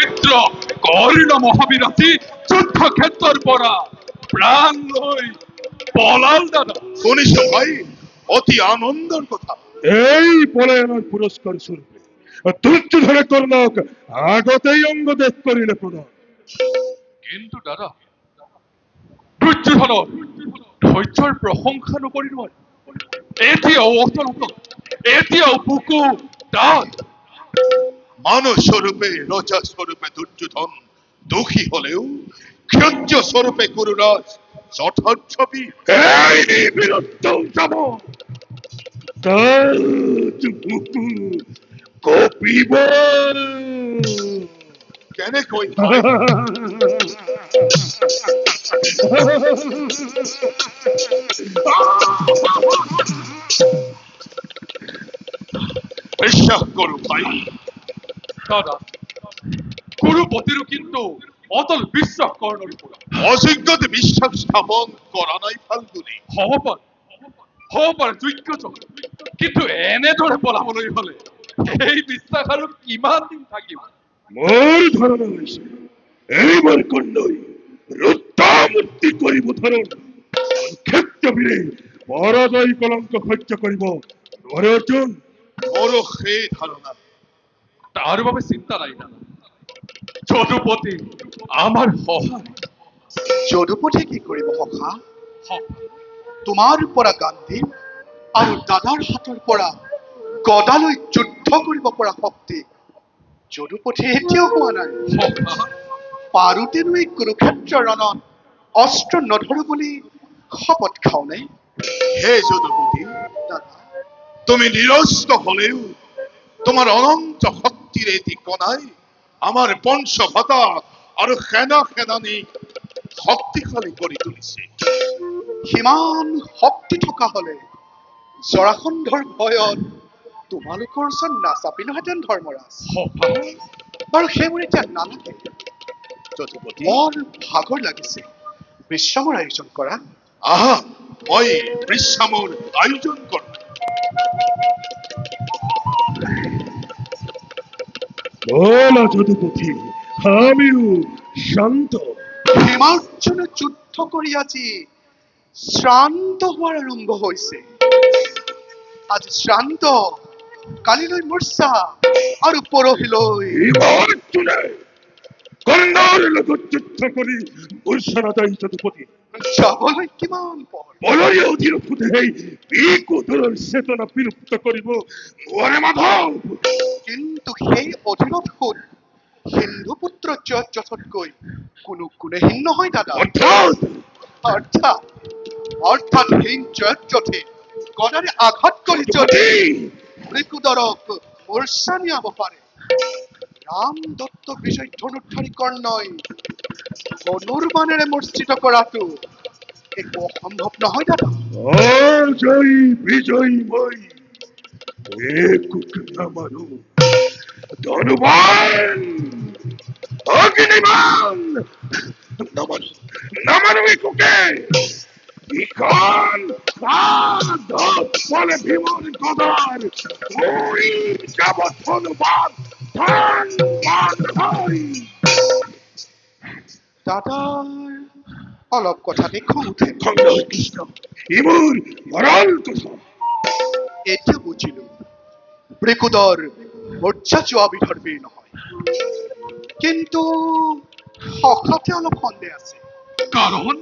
মিত্র কর্ণ মহাবীরাতি যুদ্ধক্ষেত্রের পরা প্রাণ লই পলাল দাদা। শুনিস ভাই, অতি আনন্দের কথা। এই পলায়নের পুরস্কার স্বরূপে দুর্যোধনের কর্ণক আগতেই অঙ্গ দেশ করিলে প্রদান। কিন্তু দাদা দুৰ্যোধনৰ ধৈৰ্যৰ প্ৰশংসা নকৰি নোৱাৰি। এতিয়াও অতলত, এতিয়াও বুকু ডাঠ। মানুষ স্বরূপে রজা স্বরূপে দুর্যোধন দুঃখী হলেও ক্ষত্র স্বরূপে কুরুরাজ যথার্থবি। এই নিবীরত্ব যাব তাজ বুকু কপিব। কেন কই ভাই? বিশ্বাস করো ভাই, দাদা কুৰুপতিৰো কিন্তু অতল বিশ্বাস কৰ্ণৰ ওপৰত। অযোগ্যতে বিশ্বাস স্থাপন করা নাই ফাল্গুনী। হ'ব পাৰে যোগ্যজন, কিন্তু এনেদৰে পলাবলৈ হলে এই বিশ্বাস আৰু কিমান দিন থাকিব? মোৰ ধাৰণা হৈছে এইবাৰ কৰ্ণই ৰুদ্ৰামূৰ্তি কৰিব ধাৰণ। ক্ষেত্ৰবীৰে পৰাজয় কলংক সহ্য কৰিব নোৱাৰে অৰ্জুন। মোরও সেই ধারণা। তাৰ বাবে চিন্তা নাই দাদা। যদুপতি আমাৰ সহায়। যদুপতি কি কৰিব সখা? হ- তোমাৰ পৰা গান্ধী আৰু দাদাৰ হাতৰ পৰা গদালৈ যুদ্ধ কৰিব পৰা শক্তি যদুপতি এতিয়াও হোৱা নাই। সহায় পাৰোতেনো এই কুৰুক্ষেত্ৰ ৰণত অস্ত্ৰ নধৰো বুলি শপত খাও নাই। হে যদুপতি, দাদা তুমি নিরস্ত হলেও তোমার অনন্ত শক্তির এটি কণাই আমার বংশভাতা আর সেনা সেনানী শক্তিশালী করে তুলিছে। সিমান শক্তি থকা হলে জৰাসন্ধৰ ভয়ত তোমালোকৰ ওচৰত নাচাপিলোহেঁতেন ধৰ্মৰাজ। সহায় বাৰু সেইবোৰ এতিয়া নালাগে। যদুপতি, বৰ ভাগৰ লাগিছে, বিশ্ৰামৰ আয়োজন কৰা। আহা, মই বিশ্রামর আয়োজন করব। বলা যদুপতি, আমিও শান্ত। ভীমাৰ্জুনে যুদ্ধ কৰি আজি শ্ৰান্ত হোৱাৰ আৰম্ভ হৈছে। আজি শ্ৰান্ত, কালিলৈ মূৰ্ছা আৰু পৰহিলৈ ভীমাৰ্জুনে কৰ্ণৰ লগত যুদ্ধ কৰি মূৰ্ছা নাযায় যদুপতি। যাবলৈ কিমান পৰ। বলয় অধীৰ ফুটেই বিকুদৰৰ চেতনা বিলুপ্ত কৰিব নোৱাৰে মাধৱ। কিন্তু সেই অধীনত সুদ সিন্ধুপুত্ৰ জয়দ্ৰথতকৈ কোনো গুণে হীন নহয় দাদা। অৰ্থাৎ অৰ্থাৎ হীন জয়দ্ৰথে গদাৰে আঘাত কৰি যদি বৃকুদৰক মূৰ্ছা নিয়াব পাৰে, ৰাম দত্ত বিজয় ধনুৰ্ধাৰী কৰ্ণই ধনুৰ্বাণেৰে মূৰ্ছিত কৰাটো একো অসম্ভৱ নহয় দাদা। অজয় বিজয় মই একুক নামানো। ধনুবান অগ্নিবান নামানো, নামানো একুকে। ইখন ফলে ভীমর গদার ওই যাব ধনুবান ধান মান হয়। দাদাৰ অলপ কথাতে খং উঠে। খণ্ড কৃষ্ণ ইমোর মরল কথা। এতিয়া বুজিলো বৃকুদৰ মূৰ্ছা যোৱা বিধৰ বীৰ নহয়, কিন্তু সখাতে অলপ সন্দেহ আছে। কাৰণ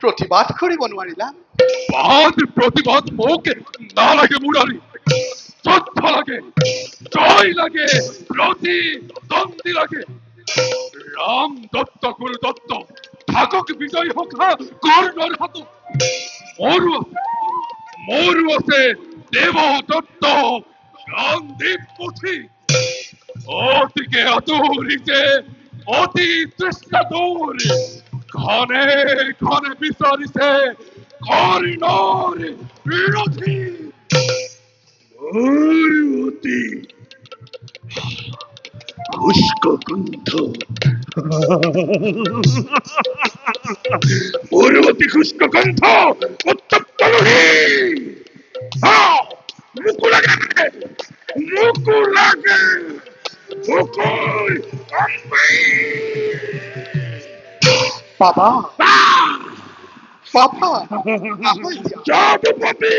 প্ৰতিবাদ কৰিব নোৱাৰিলা। বাদ প্ৰতিবাদ মোক নালাগে মুৰাৰী। যুদ্ধ লাগে, জয় লাগে, প্ৰতিদ্বন্দ্বী লাগে। ৰাম দত্ত গুৰু দত্ত থাকক বিজয় সখা কৰ্ণৰ হাতত। মোৰো আছে দেৱ দত্ত সন্দীপ পুথি। অতিকে আদৰিছে, অতি তৃষ্ণাতুৰ ঘনে ঘনে বিচাৰিছে কৰ্ণৰ ৰথি। অতি খুষ্ককণ্ঠ অতি খুষ্ককণ্ঠ উত্তপ্ত নহি। মুকু লাগে, মুকু লাগে, মুকু বাবা বাবা আহৈ দিয়া। জাদুপতি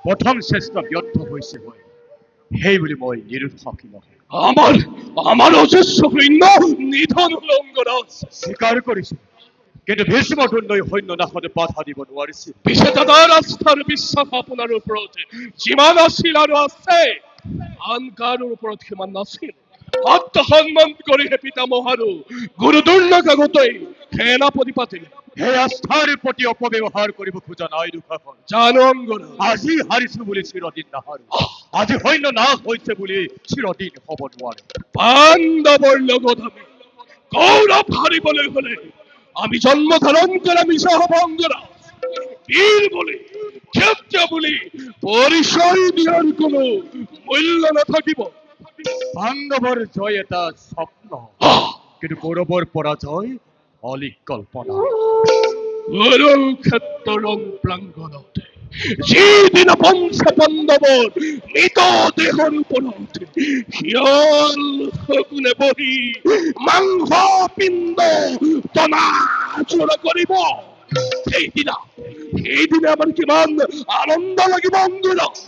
প্ৰথম চেষ্টা ব্যৰ্থ হৈছে হয়, সেই বুলি মই নিৰুৎসাহী নহয়। আমার অজস্র সৈন্য নিধন হল অঙ্গরাজ। স্বীকাৰ কৰিছো, কিন্তু ভীষ্মদণ্ডই সৈন্য নাশতে বাধা দিব নোৱাৰিছিল। পিছে দাদার আস্থার বিশ্বাস আপনার ওপৰত যিমান আছিল আৰু আছে, আন কাৰো ওপৰত সিমান নাছিল। আত্মসন্মান কৰিহে পিতামহাৰো গুৰুদণ্ডক আগতেই সেনাপতি পাতিলে। সেই আস্থাৰ প্ৰতি অপব্যৱহাৰ কৰিব খোজা নাই দুঃশাসন। জানো অঙ্গরাজ, আজি হাৰিছো বুলি চিৰদিন নাহাৰো, আজি সৈন্য নাশ হৈছে বুলি চিৰদিন হ'ব নোৱাৰে। পাণ্ডৱৰ লগত আমি গৌৰৱ হাৰিবলৈ হলে আমি জন্ম ধাৰণ কৰা মিছা হব অঙ্গরাজ। বীর বলি ক্ষত্রিয় বলি পরিচয় দিয়ার কোনো মূল্য নাথাকিব। পাণ্ডৱৰ জয় এটা স্বপ্ন, কিন্তু কৌৰৱৰ পৰাজয় অলিক কল্পনা। কুৰুক্ষেত্ৰৰ প্ৰাংগণত যিদিনা পঞ্চ পাণ্ডৱৰ মৃত দেহৰ ওপৰত শিয়াল শকুনে বহি মাংস পিণ্ড টনাজোৰা কৰিব, সেইদিনা আমাৰ কিমান আনন্দ লাগিব অঙ্গরাজ।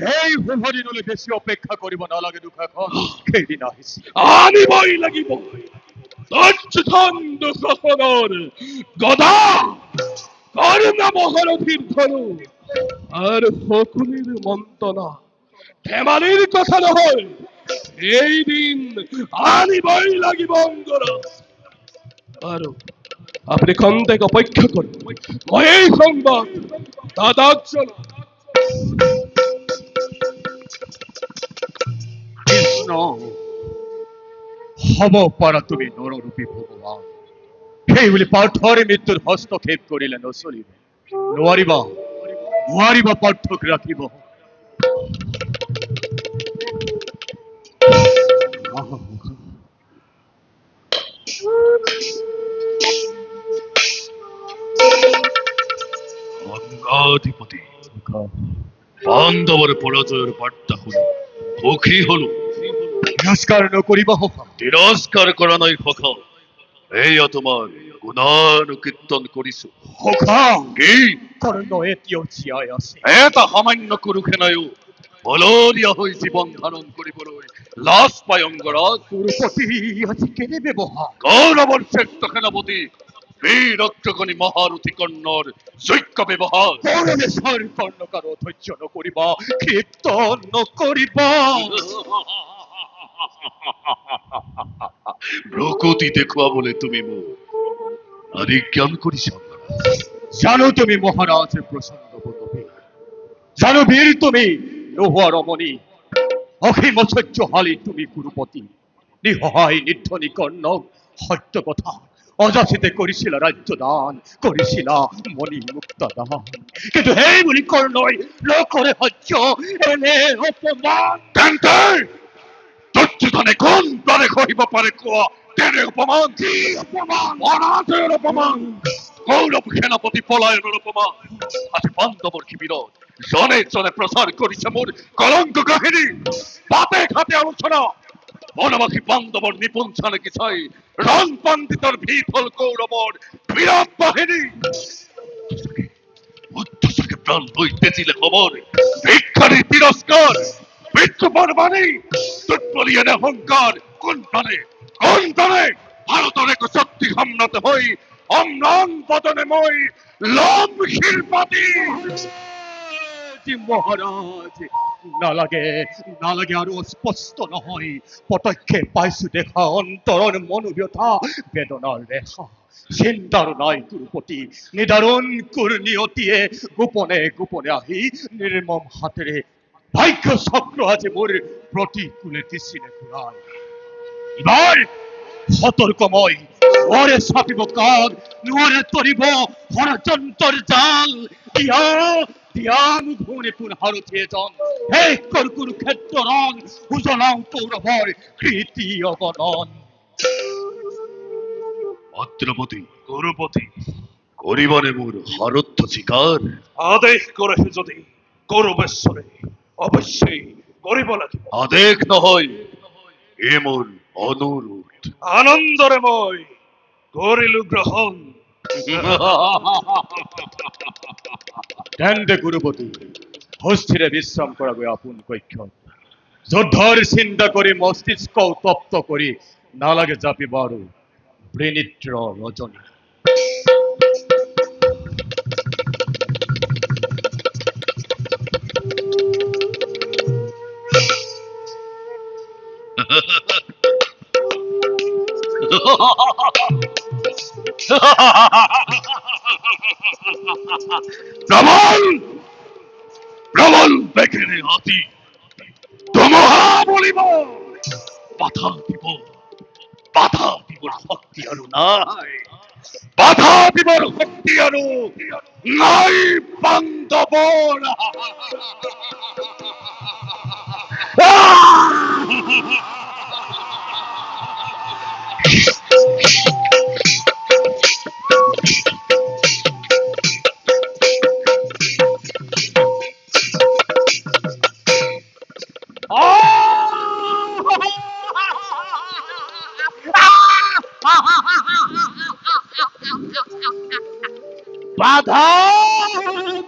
সেই শুভ দিনলৈ বেছি অপেক্ষা কৰিব নালাগে দুঃশাসন, সেইদিন আহিছে। আনিবই লাগিব দুৰ্যোধন দুঃশাসনৰ গদা, কৰ্ণ মহাৰথীৰ ধনু আৰু শকুনিৰ মন্ত্ৰণা। ধেমালিৰ কথা নহয়, এই দিন আনিবই লাগিব অঙ্গরাজ। আৰু আপনি খন্তেক অপেক্ষা করুন, মই এই সংবাদ দাদাক জনাম। কৃষ্ণ, হ'ব পাৰা তুমি নৰৰূপী ভগৱান, সেই বুলি পাৰ্থৰ মৃত্যুৰ হস্তক্ষেপ কৰিলে নচলিব। নোৱাৰিবা নোৱাৰিবা পাৰ্থক ৰাখিব। অঙ্গাধিপতি পাণ্ডৱৰ পৰাজয়ৰ বাৰ্তা শুনি সুখী হলো। তিৰস্কাৰ নকৰিবা সখা। তিৰস্কাৰ কৰা নাই সখা, এয়া তোমাৰ গুণানুকীৰ্তন কৰিছো। সখা, কি কৰ্ণ এতিয়াও জীয়াই আছে। এটা সামান্য কুৰুসেনায়ো বলৰীয়া হৈ জীৱন ধাৰণ কৰিবলৈ লাজ পায় অঙ্গৰাজ। কুৰুপতি আজি কেনে ব্যৱহাৰ। কৌৰৱৰ শ্ৰেষ্ঠ সেনাপতি বীৰ অগ্ৰগণী মহাৰথী কৰ্ণৰ যোগ্য ব্যৱহাৰ। কৌৰৱে ছাৰ কৰ্ণকাৰ অধৈৰ্য নকৰিবা, ক্ষিপ্ত নকৰিবা। ভ্ৰকুতি দেখুৱাবলৈ তুমি মোক আদি জ্ঞান কৰিছা। জানো তুমি মহাৰাজে প্ৰচণ্ড বনবী, জানো বীৰ তুমি নোহোৱা ৰমণী, অসীম ঐশ্বৰ্যশালী তুমি কুৰুপতি। নিসহায় নিৰ্ধনী কৰ্ণক সত্য কথা অযাচিতে কৰিছিলা ৰাজ্যদান, কৰিছিলা মণি মুক্ত দান, কিন্তু সেই বুলি কৰ্ণই নকৰে সহ্য এনে অপমান। তেন্তে দুৰ্যোধনে কোন প্ৰাণে সহিব পাৰে কোৱা তেনে অপমান? পৰাজয়ৰ অপমান, কৌৰৱ সেনাপতি পলায়নৰ অপমান। আজি পাণ্ডৱৰ শিবিৰত জনে জনে প্ৰচাৰ কৰিছে মোৰ কলংক কাহিনী। পাতে ঘাটে আলোচনা, বনবাসী পাণ্ডৱৰ নিপুণ চানেকি চাই ৰং পণ্ডিতৰ ভিত হল কৌৰৱৰ বিৰাট বাহিনী। উদ্ধচাকে প্ৰাণ লৈ তেজিলে খবৰ, ভিক্ষাৰী তিৰস্কাৰ, বিদ্রুপৰ বাণী, দুৰ্বলী এনে অহংকাৰ। কোন প্ৰাণে ভাৰতৰ এক শক্তি সম্ৰাট হৈ অম্লান বদনে মই লম শিৰপাতি। মহাৰাজ নালাগে নালাগে, আৰু স্পষ্ট নহয়, পতক্ষে পাইছো দেখা অন্তৰৰ মনোব্যথা বেদনাৰ ৰেখা। চিন্তাৰ নাই কুৰুপতি, নিদাৰুণ কুৰ্নিয়তিয়ে গোপনে গোপনে আহি নিৰ্মম হাতেৰে ভাগ্য চক্ৰ আজি মোৰ প্ৰতিকূলে দিছিলে ঘূৰাই। এইবাৰ সতৰ্ক মই, নোৱাৰে চাপিব কাল, নোৱাৰে তৰিব ষড়যন্ত্ৰৰ জাল। তিয়াম ঘূৰ্ণি পুনহাৰথিয়ে জন হে কুৰুক্ষেত্ৰ ৰণ উজলাও কৌৰৱৰ কৃতি অগণন। ভদ্রপতি গৌরপতি করিবনে মোর হরত্ব স্বীকার। আদেশ করেছে যদি গৌরবেশ্বরে অবশ্যই করিব লাগিব। আদেশ নহয় এ মোর অনুরোধ। আনন্দৰে মই কৰিলো গ্ৰহণ। তেন্তে গুৰুপতি হস্তিৰে বিশ্ৰাম কৰাগৈ আপোন কক্ষত। যুদ্ধৰ চিন্তা কৰি মস্তিষ্ক উত্তপ্ত কৰি নালাগে জাপিব আৰু বৃনিদ্ৰ ৰজনী। প্রবল প্রবল বেগেরে অতি ধমহা বলিব বাধা দিব শক্তি আৰু নাই। বাধা দিবৰ শক্তি আৰু নাই বান্ধৱৰ। বাধা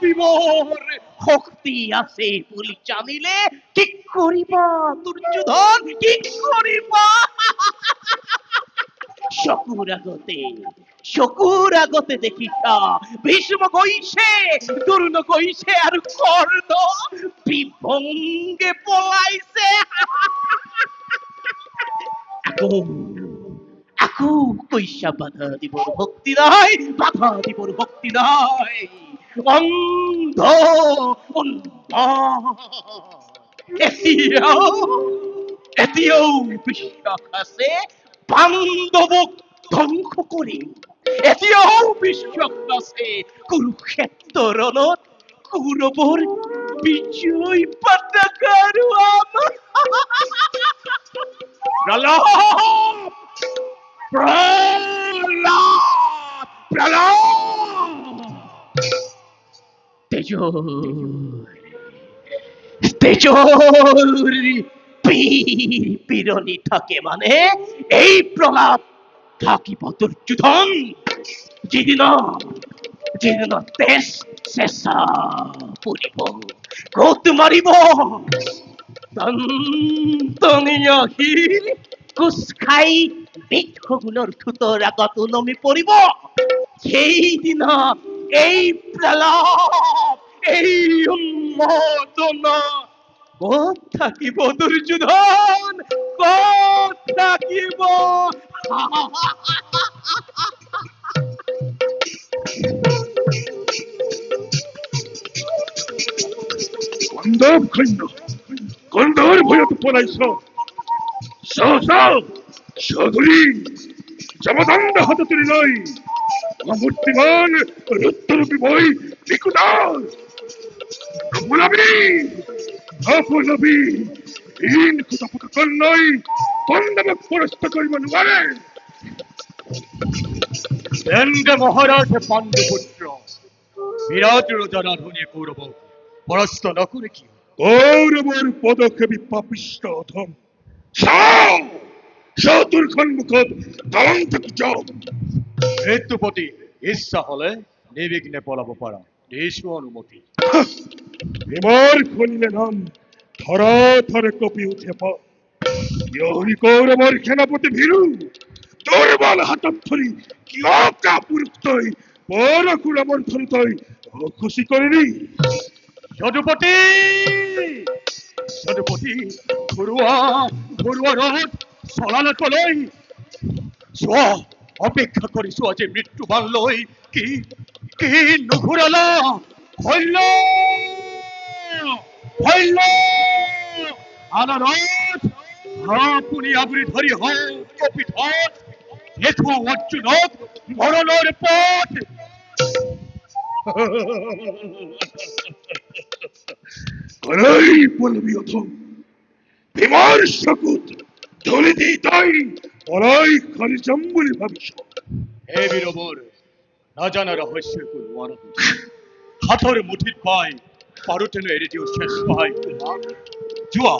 দিবৰ শক্তি আছে বুলি জানিলে কি কৰিবা দুৰ্যোধন, কি কৰিবা? চকুৰ আগতে দেখিছা ভীষ্ম গৈছে, দ্ৰোণ গৈছে আৰু কৰ্ণ বিভংগে পলাইছে। আকৌ কৈছা বাধা দিবৰ শক্তি নাই, বাধা দিবৰ শক্তি নাই। অন্ধ এতিয়াও বিশ্বাস আছে পাণ্ডৱক ধ্বংস কৰিম। এতিয়াও বিশ্বাস আছে কুৰুক্ষেত্ৰ ৰণত কৌৰৱৰ বিজয় পতাকা আৰু আমাৰ। তেজৰ পিৰণি থাকে মানে এই প্ৰলাপ থাকিব দুৰ্যোধন। যিদিনা তেজ চেঁচা পৰিব, গোট মাৰিব, টনটনি আহি কোচ খাই বিধ শগুনৰ ঠোঁটৰ আগত নমি পৰিব। সেইদিনা এই প্ৰলাপ, এই উন্মোদনা ক'ত থাকিব দুৰ্যোধন, ক'ত থাকিব? পাণ্ডৱ সৈন্য কন্দৰ ভয়ত পলাইছ। চৌধুৰী যমদণ্ড হাতে তুলি লৈ অমূৰ্তিমান ৰুদ্ৰৰূপী মই বিকুদাৰ নপলাবি হীন কুটাপুটা কৰ্ণই পাণ্ডৱক পৰাস্ত কৰিব নোৱাৰে। তেন্তে মহাৰাজ পাণ্ডুপুত্ৰ বিৰাট ৰজা ৰাধুনী কৌৰৱক পৰাস্ত নকৰে কি? কৌৰৱৰ পদক্ষেপী পাপিষ্ট অধম তোৰ সন্মুখত দলং থাকি যাওক। মৃত্যুপতি ইচ্ছা হলে নিৰ্বিঘ্নে পলাব পাৰা, দিছো অনুমতি। ভীমৰ শুনিলে নাম থৰ থৰে কঁপি উঠে পাত। কৌৰৱৰ সেনাপতি ভীৰু দুৰ্বল হাতত ধৰি কিয় কাপুৰুষ তই পৰশুৰামৰ ধৰি তই অখুচি কৰিলি? যদুপতি ঘৰুৱা ৰথ চলালে তলৈ চোৱা, অপেক্ষা কৰিছো আজি মৃত্যুবান লৈ কি নুঘূৰালা? আপুনি আগুৰি ধৰি হওক কপিঠত দেখুৱাও অৰ্জুনক মৰণৰ পথ। কলাই বলবি অথম বিমার শকুত ধরিতেই তাই কলাই খালি জম্বুলি ভাবিস হে বীরবর, না জানা রহস্যের কোন ওয়ারত হাতর মুঠির পায় পারুটেন এরিটিও শেষ পায় তোমার জুয়া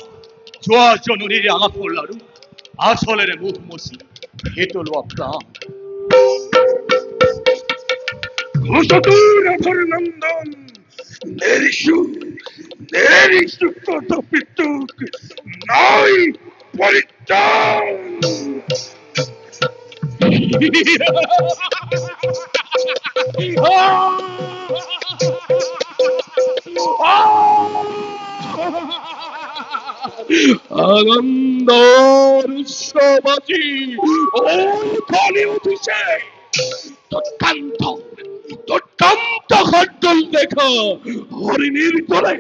জুয়া জননীর আলাপ লাড়ু আসলের মুখ মসি হেতল প্রাণ ঘোষতুর অধর নন্দন নেরিসু নেরিসু কত পিতুক নাই পরিত্রাণ আনন্দ উৎসবাজি ওই কলি উঠিছে দুর্দান্ত দুর্দান্ত খট্টল দেখা হরিণীর তোলে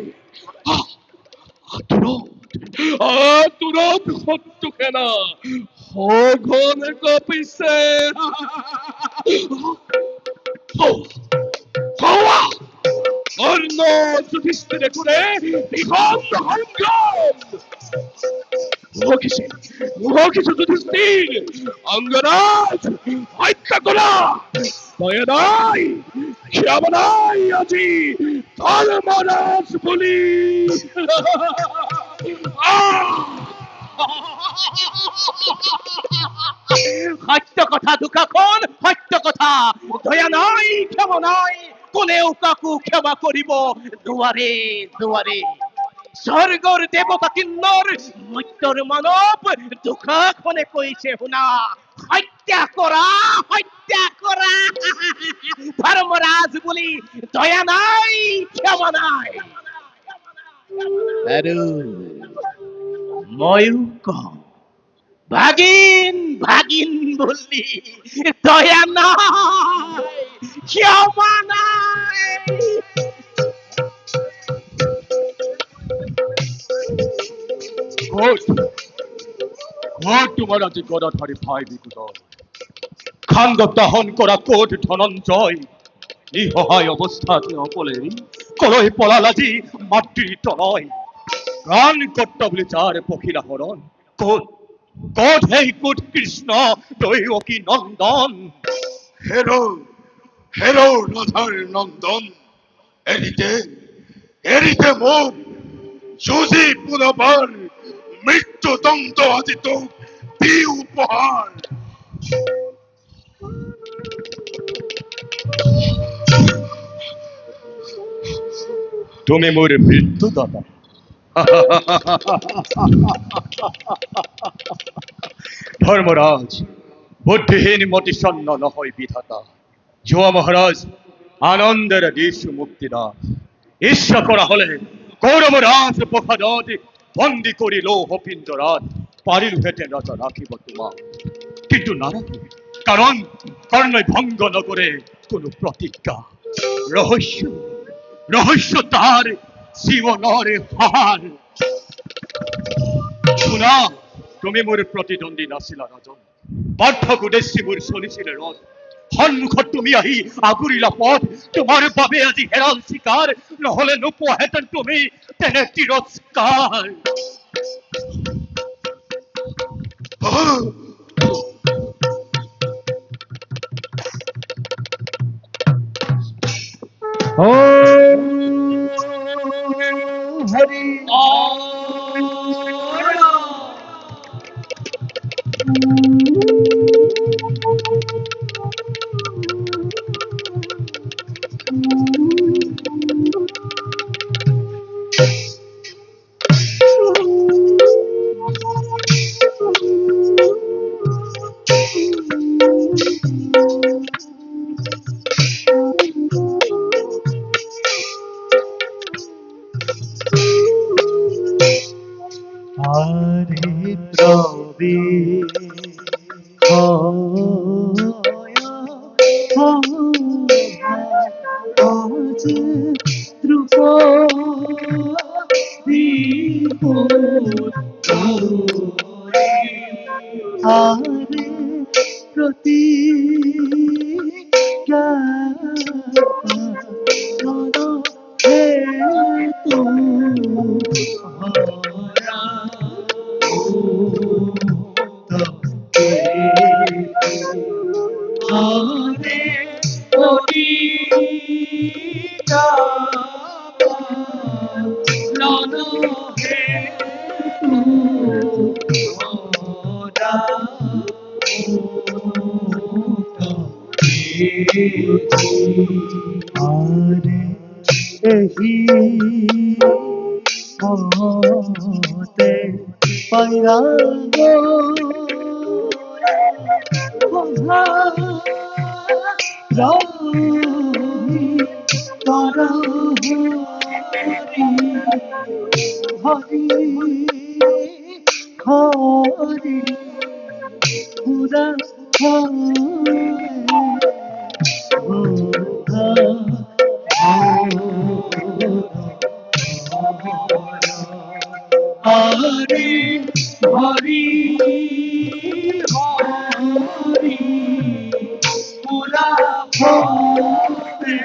আতুরত হট্টু কেনা হঘন কপিছে হওয়া অন্য যুধিষ্ঠিরে করে বিঘন সংগ্রাম কিছু যুধিষ্ঠির অঙ্গরাজ হত্যা করা দয়া নাই ক্ষমা নাই আজি ধর্মরাজ বলি সত্য কথা দুঃখাখন সত্য কথা দয়া নাই ক্ষমা নাই কোনেও কাকু ক্ষমা করিব দুয়ারে দুয়ারে স্বর্গর দেবতা কিন্নর মৃত্যুর মানব দুঃখাখনে কইছে শুনা হত্যা করা ধর্মরাজ বলি দয়া নাই ক্ষমা নাই ময়ূক ভাগিন ভাগিন বললি দয়া নাই ক্ষমা নাই ঘোট ঘোট তোমার আজি গদাধারী ভাই বিকুদয় খান্দ দহন করা কোট ধনঞ্জয় নিঃসহায় অবস্থাত অকলে কলই পলাল আজি মাতৃ তলয় প্রাণ কর্তা বলে যার পখিলা হরণ কোট কোট হেই কোট কৃষ্ণ দৈবকী নন্দন হেরো হেরো রাধার নন্দন এরিতে এরিতে মুখ যুজি পুনবার মৃত্যুদণ্ড আজি তোক দি উপহার তুমি মোর মৃত্যু দাতা ধর্মরাজ বুদ্ধিহীন মতিসন্ন নহয় বিধাতা জুয়া মহারাজ আনন্দের দিশ মুক্তিদান ঈর্ষা করা হলে কৌরবরাজ পোখাদত বন্দি করিল হপিন্দরাত পারিল হেঁটে রাজা রাখিব তোমার কিন্তু না রাখে কারণ কর্ণয় ভঙ্গ ন করে কোন প্রতিজ্ঞা রহস্য রহস্য তার জীবনরে হার শুনা তুমি মোর প্রতিদ্বন্দ্বী নাছিলা রাজন পার্থক উদ্দেশ্যে মোর চলিছিলে রথ সন্মুখত তুমি আহি আগুৰিলা পথ তোমাৰ বাবে আজি হেৰাল চিকাৰ নহলে নোপোৱাহেঁতেন তুমি তেনে তিৰস্কাৰ হরি আরে প্রবে আজ ধ্রুব আরে প্রতি হে তুমি হরে হরি নন হে মোরা আরে এহি হতে পাইরা গো রবি করা হরি হরি পুরা হরি হরি হরি পুরা হবে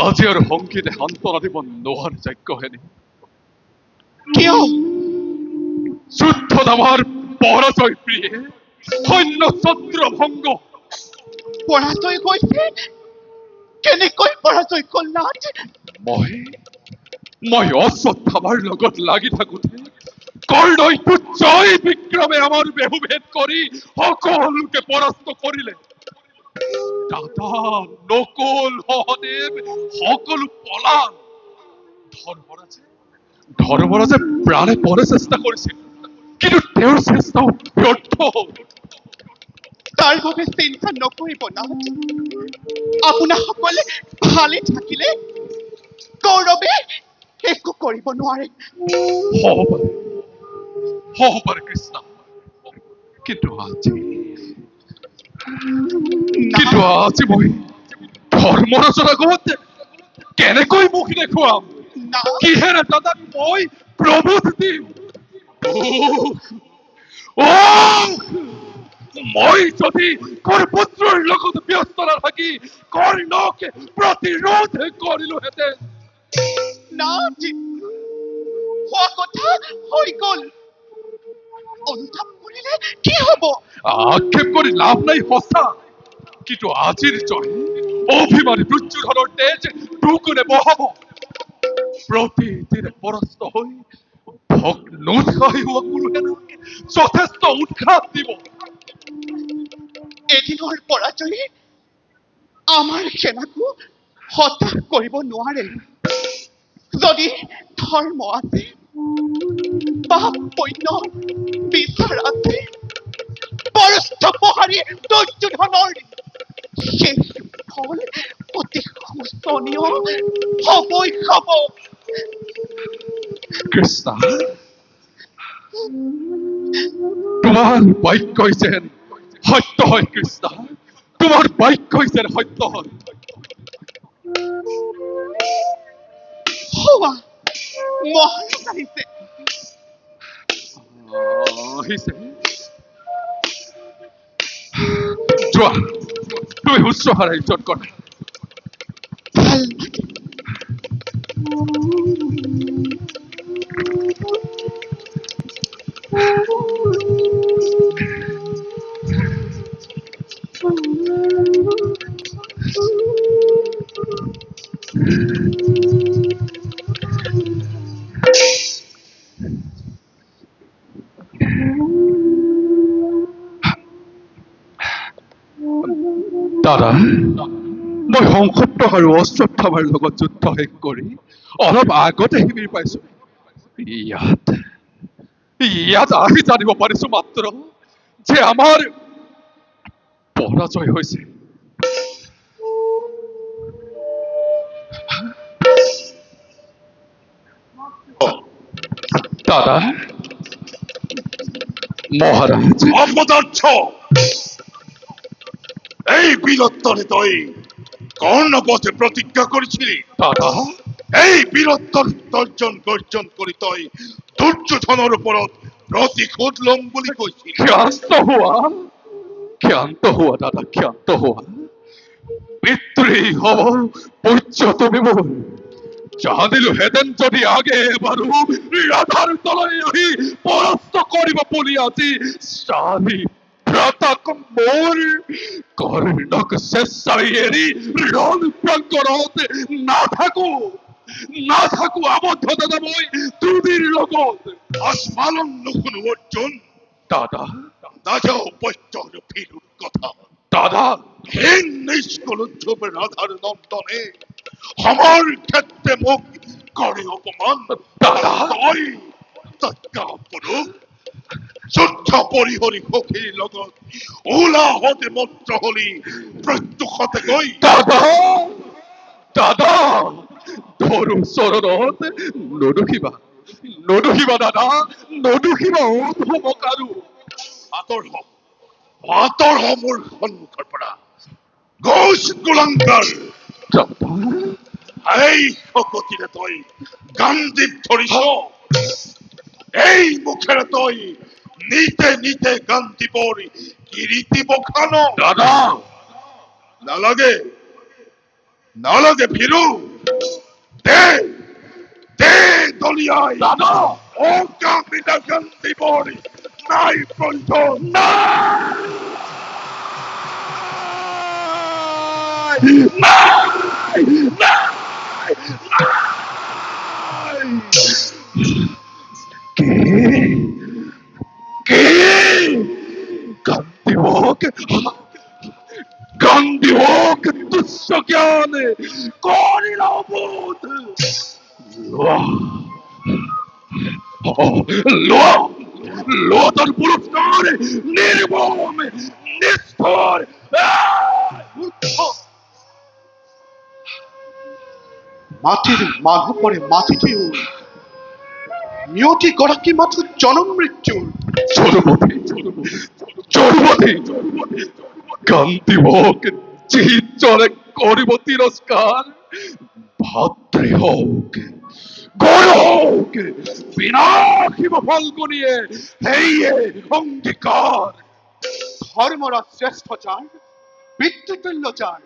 আজি আৰু সংগীতে সান্তনা দিব নোৱাৰ যোগ্য হেনে কিয় যুদ্ধত আমাৰ পৰাজয় প্ৰিয়ে সৈন্য ছত্ৰ ভংগ পৰাজয় গৈছে কেনেকৈ পৰাজয় কল নাথ মই অশ্বত্থামাৰ লগত লাগি থাকোঁতে কৰ্ণই জয় বিক্ৰমে আমাৰ বেহুভেদ কৰি সকলোকে পৰাস্ত কৰিলে দাদা নকুল সহদেৱ সকলো পলাল ধৰ্মৰাজে প্ৰাণে পৰে চেষ্টা কৰিছিল কিন্তু তেওঁৰ চেষ্টাও ব্যৰ্থ হ'ল তাৰ বাবে চিন্তা নকৰিব নাথ আপোনাসকলে ভালে থাকিলে কৌৰৱে একো কৰিব নোৱাৰে হ'ব পাৰে কৃষ্ণ কিন্তু আজি মই ধৰ্মৰাজৰ আগত কেনেকৈ মুখ দেখুৱাম নাথ কিহেৰে দাদাক মই প্ৰভুত দিম মই যদি পুত্ৰৰ লগত ব্যস্ত নাথাকি কৰ্ণক প্ৰতিৰোধ কৰিলোহেঁতেন নাথ হোৱা কথা হৈ গল অনুতাপ কৰিলে কি হব আক্ষেপ কৰি লাভ নাই সঁচা কিন্তু আজিৰ জয় অভিমানী দুৰ্যোধনৰ তেজ দুগুণে বহাব প্ৰতিদিনে পৰাস্ত হৈ নোৎসাহী হোৱা গুৰুসেনাক যথেষ্ট উৎসাহ দিব এদিনৰ পৰাজয়ে আমাৰ সেনাকো হতাশ কৰিব নোৱাৰে যদি ধৰ্ম আছে পাপ পুণ্য বিচাৰ আছে পৰস্থ প্ৰহাৰী দুৰ্যোধনৰ শেষ ফল অতি শোচনীয় হবই হব কৃষ্ণ তোমাৰ বাক্যই যেন সত্য হয় কৃষ্ণ তোমাৰ বাক্যই যেন সত্য হয় হোৱা মহাৰাজ আহিছে আহিছে যোৱা তুমি শুশ্ৰূষাৰ আয়োজন কৰা ভাল দাদা মই সংসপ্তক আৰু অশ্বত্থামাৰ লগত যুদ্ধ শেষ কৰি অলপ আগতে শিবিৰ পাইছো ইয়াত আহি জানিব পাৰিছো মাত্ৰ যে আমাৰ পৰাজয় হৈছে দাদা মহাৰাজ অপদার্থ এই বীরত্বরে তই কর্ণপথে প্রতিজ্ঞা করেছিলি দাদা এই বীরত্ব তর্জন গর্জন করি তই দুর্যোধনের ওপৰত প্রতিশোধ লম বুলি কৈছিল। ক্ষান্ত হুয়া দাদা, ক্ষান্ত হুয়া। পিতৃ হব পূজ্য তুমি মোর, জানিলো হেতেন যদি আগে এবাৰো ৰাধাৰ তলৈ আহি পৰাস্ত কৰিব বলিয়াছি, স্বামী ভ্ৰাতাক মোৰ কৰ্ণক চেঁচাই এৰি ৰণ প্ৰাংগণত নাথাকো আবদ্ধ দাদা মই তুমিৰ লগত। আস্ফালন নুশুনো অর্জুন, দাদা নাযাও বৈত্যর ফিরুর কথা। দাদা হীন নিষ্কুল ধ্রুব রাধার নন্দনে আমার ক্ষেত্রে মুখ করে অপমান। দাদা তই তৎকা পুরুষ যুদ্ধ পরিহরি সখীৰ লগত ওলা হতে মন্ত্র হলি প্রত্যুষতে গৈ দাদা দাদা ধরু চৰণত নদুখিবা দাদা, নদুখিবা অধমকাৰো। আঁতৰ হ মোৰ সন্মুখৰ পৰা। ঘোষ কুলংকাৰ দাদা এই শকতিৰে তই গাণ্ডীৱ ধৰিছ, এই মুখেৰে তই নিতে নিতে গাণ্ডীৱৰ কিৰীতি বখান। দাদা নালাগে নালাগে ভীৰু, দে দে দলিয়াই দাদা অকামিতা গাণ্ডীৱৰ নাই প্ৰয়োজন। গান্ধীওক তুচ্ছ জ্ঞানে করিল বোধ। লোয়া তোর পুরস্কার নির্মম নিষ্ঠুর। মাটির মানুহ পরে মাটিতেও নিয়তি গৰাকী মাথো জনম মৃত্যুৰ। চরবতী গান্ধীওক চিচরে করিব তিরস্কার। ভাতৃ হোক গয় হোক বিনাশিব ফলগুনিয়ে হেয়ে অঙ্গীকার। ধৰ্মৰা শ্ৰেষ্ঠ যাৰ, পিতৃতুল্য যাৰ,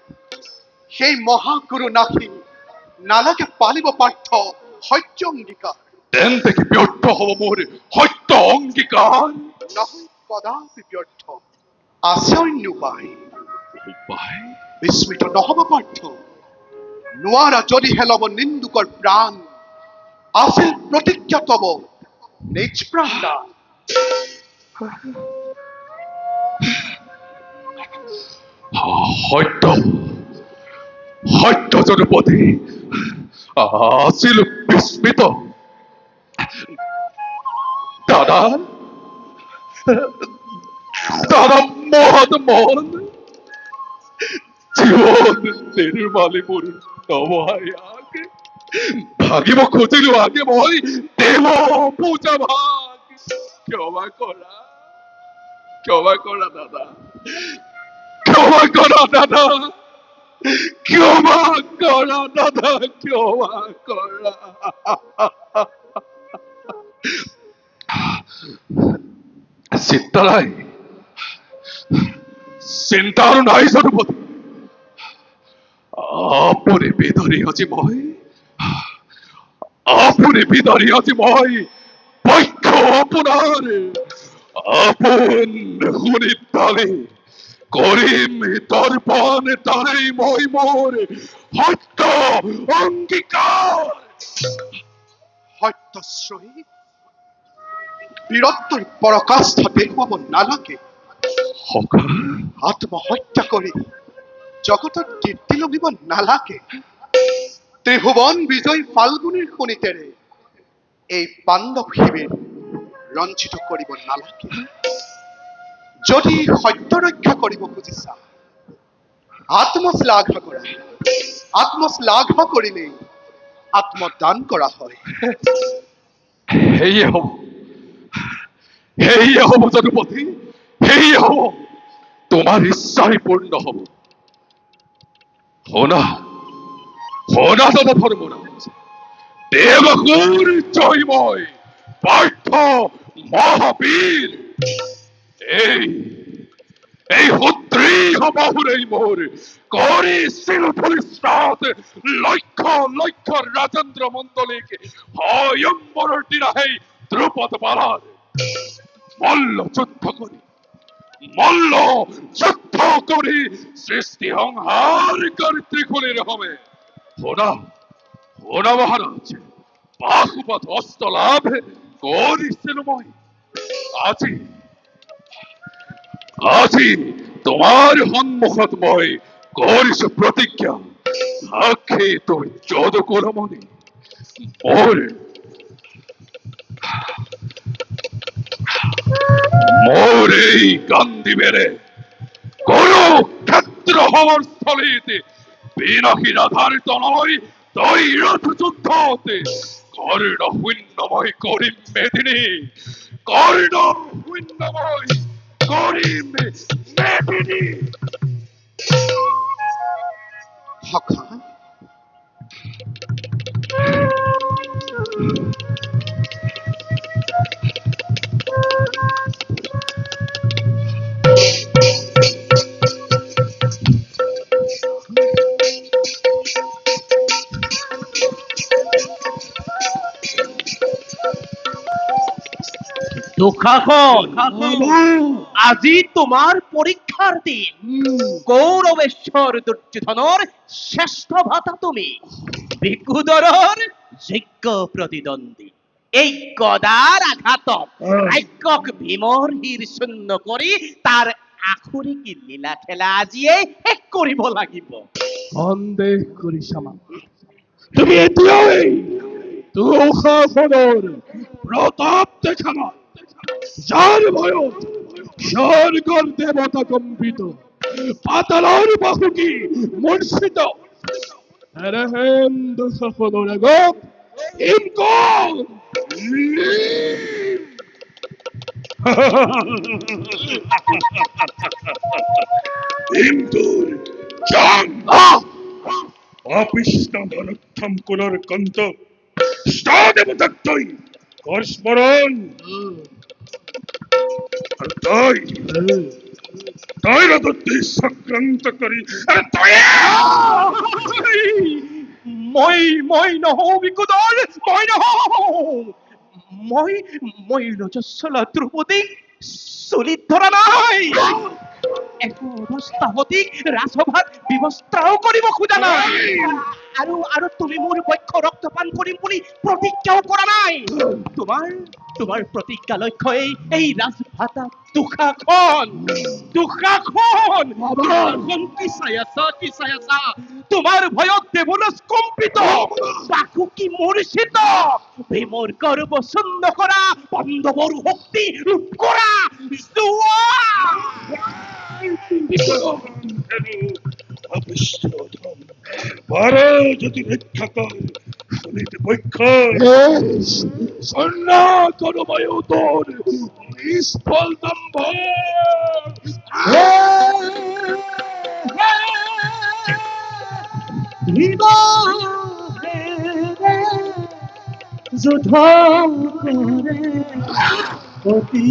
সেই মহাগুৰু নাহি নালাগে পালিব পাৰ্থ সত্য অংগীকাৰ। তেন্তে কি ব্যর্থ হব মোর সত্য অঙ্গীকার? নহয় কদাপি ব্যৰ্থ, আছে অন্য উপায়। উপায় বিস্মিত নহব পাৰ্থ, নোৱাৰা যদিহে লব নিন্দুকৰ প্ৰাণ, আছিল প্ৰতিজ্ঞা তব নিজ প্ৰাণ দান। সত্য সত্য জনপতি আছিল বিস্মিত। দাদা দাদা মহৎ মন জীবন নির্মালি মোর নবহাই আগে ভাগিব খুঁজিলো আগে মই দেব পূজা ভাগ। ক্ষমা করা দাদা, ক্ষমা করা দাদা, ক্ষমা করা দাদা, ক্ষমা করা। চিন্তারাই চিন্তার নাই জনপতি, আপনি বিদারি আজি মই পক্ষ আপনার আপন হুনির তালে করিম দর্পণ তারেই মই মোর সত্য অঙ্গীকার। সত্যশ্রয়ী বীৰত্বৰ পৰকাষ্ঠা দেখুৱাব নালাগে। আত্মহত্যা কৰি জগতত কীৰ্তি লভিব নালাগে। ত্ৰিভুৱন বিজয় ফাল্গুনীৰ শোণিতেৰে এই পাণ্ডৱ শিবিৰ ৰঞ্জিত কৰিব নালাগে। যদি সত্য ৰক্ষা কৰিব খুজিছা, আত্মশ্লাঘা কৰা। আত্মশ্লাঘা কৰিলেই আত্মদান কৰা হয়। হেয়ে হব জনপতি, হেয়ে হব, তোমার ইচ্ছাই পূর্ণ হব। হোনা হোনা তথা ধর্মরাজ, দেবগুর জয়ময় পার্থ মহাবীর, এই এই সুদৃঢ় বাহুরেই মোর কৰিছিল ভৰিষ্ঠত লক্ষ লক্ষ ৰাজেন্দ্ৰ মণ্ডলীক স্বয়ম্বৰৰ দিনা সেই দ্ৰুপদ পালাৰ মল্ল যুদ্ধ কৰি সৃষ্টি সংহাৰ কৰি ত্ৰিকুলিৰ হবে হোনা হোনা মহাৰাজ, বাহুপাত অস্ত্ৰ লাভ কৰিছিলো মই। আজি আজি তোমাৰ সন্মুখত মই কৰিছো প্ৰতিজ্ঞা, সাক্ষী তুমি যদুকুলমণি, মোৰ মোৰ এই গান্ধীবেৰে কুৰুক্ষেত্ৰ সমৰস্থলীত বিনাশী ৰাধাৰ তনয় দৈৰত যুদ্ধত কৰ্ণ শূন্যময় কৰিম মেদিনী, কৰ্ণ শূন্যময় কৰিম মেদিনী। সখা, দুঃখাখন, আজি তোমাৰ পৰীক্ষাৰ দিন। গৌৰৱেশ্বৰ দুৰ্যোধনৰ শ্ৰেষ্ঠ ভাতা তুমি, বিকুদৰৰ যোগ্য প্ৰতিদ্বন্দ্বী। এই গদাৰ আঘাতত ৰাজ্যক ভীমৰ শিৰ শূন্য কৰি তাৰ আখুৰিক লীলা খেলা আজিয়ে শেষ কৰিব লাগিব। সন্দেহ কৰিছা তুমি এতিয়াই দুঃশাসনৰ প্ৰতাপ দেখা নাই, যাৰ ভয়ত স্বৰ্গৰ দেৱতা কম্পিত, পাতালৰ বাহুকি মূৰ্ছিত। এৰেহেন দুঃশাসনৰ আগত ইনকল ইন্দুর অপিষ্ট ধনুক্ষম কুলর কন্ত দেবদত্তই কর স্মরণ। আর তাই তাই রদত্তি সক্রান্ত করি আর তাই মই নহওঁ বিকুদৰ, মই নহওঁ। মই ৰজস্বলা দ্ৰৌপদীক চুলিত ধৰা নাই, একো অৱস্থাৱতীক ৰাজসভাত ব্যৱস্থাও কৰিব খোজা নাই, আৰু তুমি মোৰ পক্ষ ৰক্তপান কৰিম বুলি প্ৰতিজ্ঞাও কৰা নাই। তোমাৰ প্ৰতিজ্ঞা লক্ষ্যই এই ৰাজভাতা দুঃশাসন কি চাই আছা? তোমাৰ ভয়ত দেৱৰাজ কম্পিত, বাকুকি মূৰ্ছিত, ভীমৰ গৰ্ব চূৰ্ণ কৰা, পাণ্ডৱৰ শক্তি লুট কৰা, যোৱা। অপিষ্ট ভাড়া যদি রক্ষা কর শুনিতে পক্ষ সন্না করবয় তোর নিষ্ফল দম্ভ। যুদ্ধ করে অতি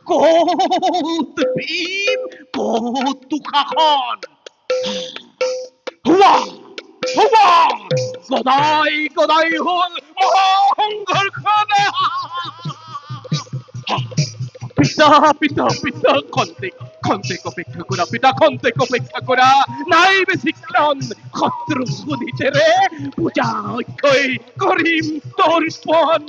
ক'ত ভীম, ক'ত তুষাখন? হুৱা হুৱা, গদাই গদাই হল মহাসংঘৰ্ষণ। পিতা পিতা পিতা, খন্তেক খন্তেক অপেক্ষা করা পিতা, খন্তেক অপেক্ষা করা। নাই বেশিক্ষণ, শত্রু সুদিতেরে পূজা অক্ষয় করিম তর্পণ।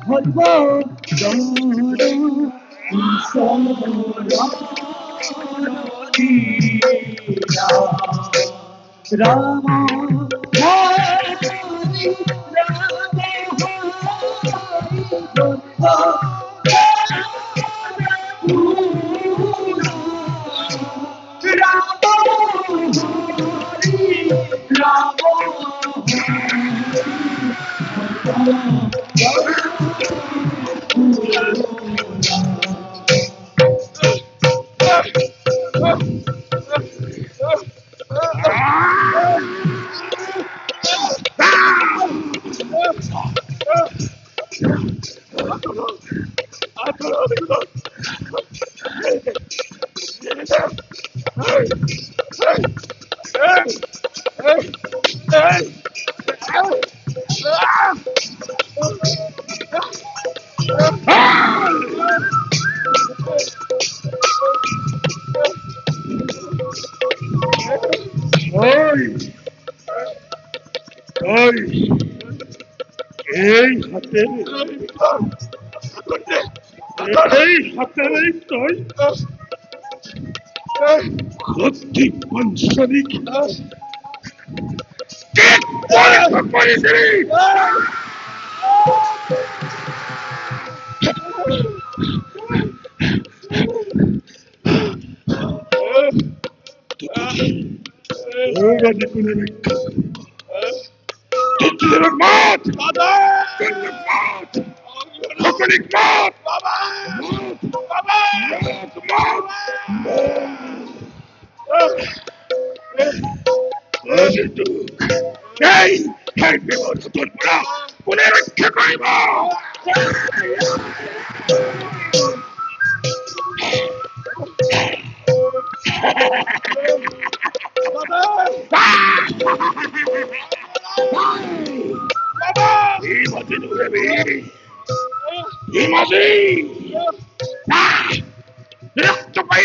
হইব রাম ওই ওই এই হাতের এই হাতের এই তুই সত্যি বংশনিক মাঠ এই বিপদ কোনে রক্ষা করিব? রক্ত পাই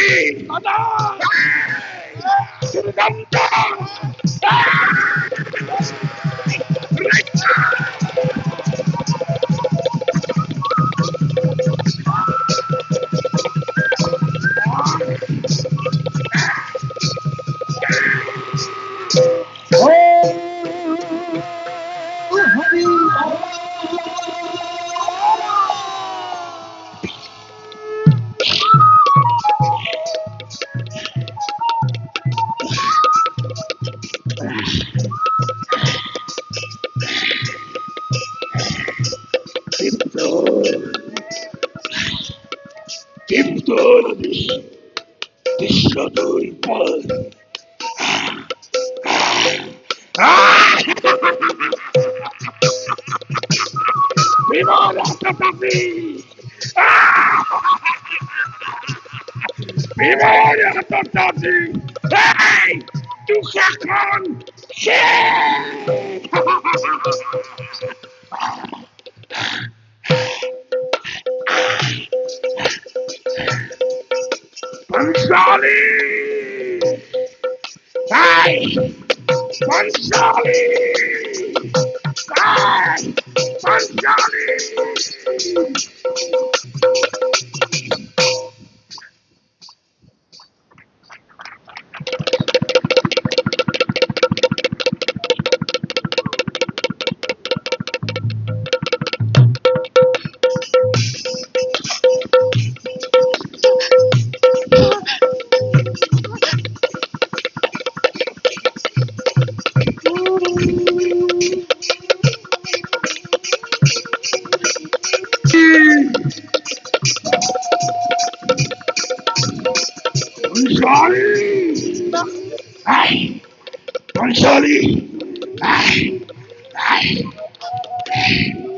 পাঞ্চালী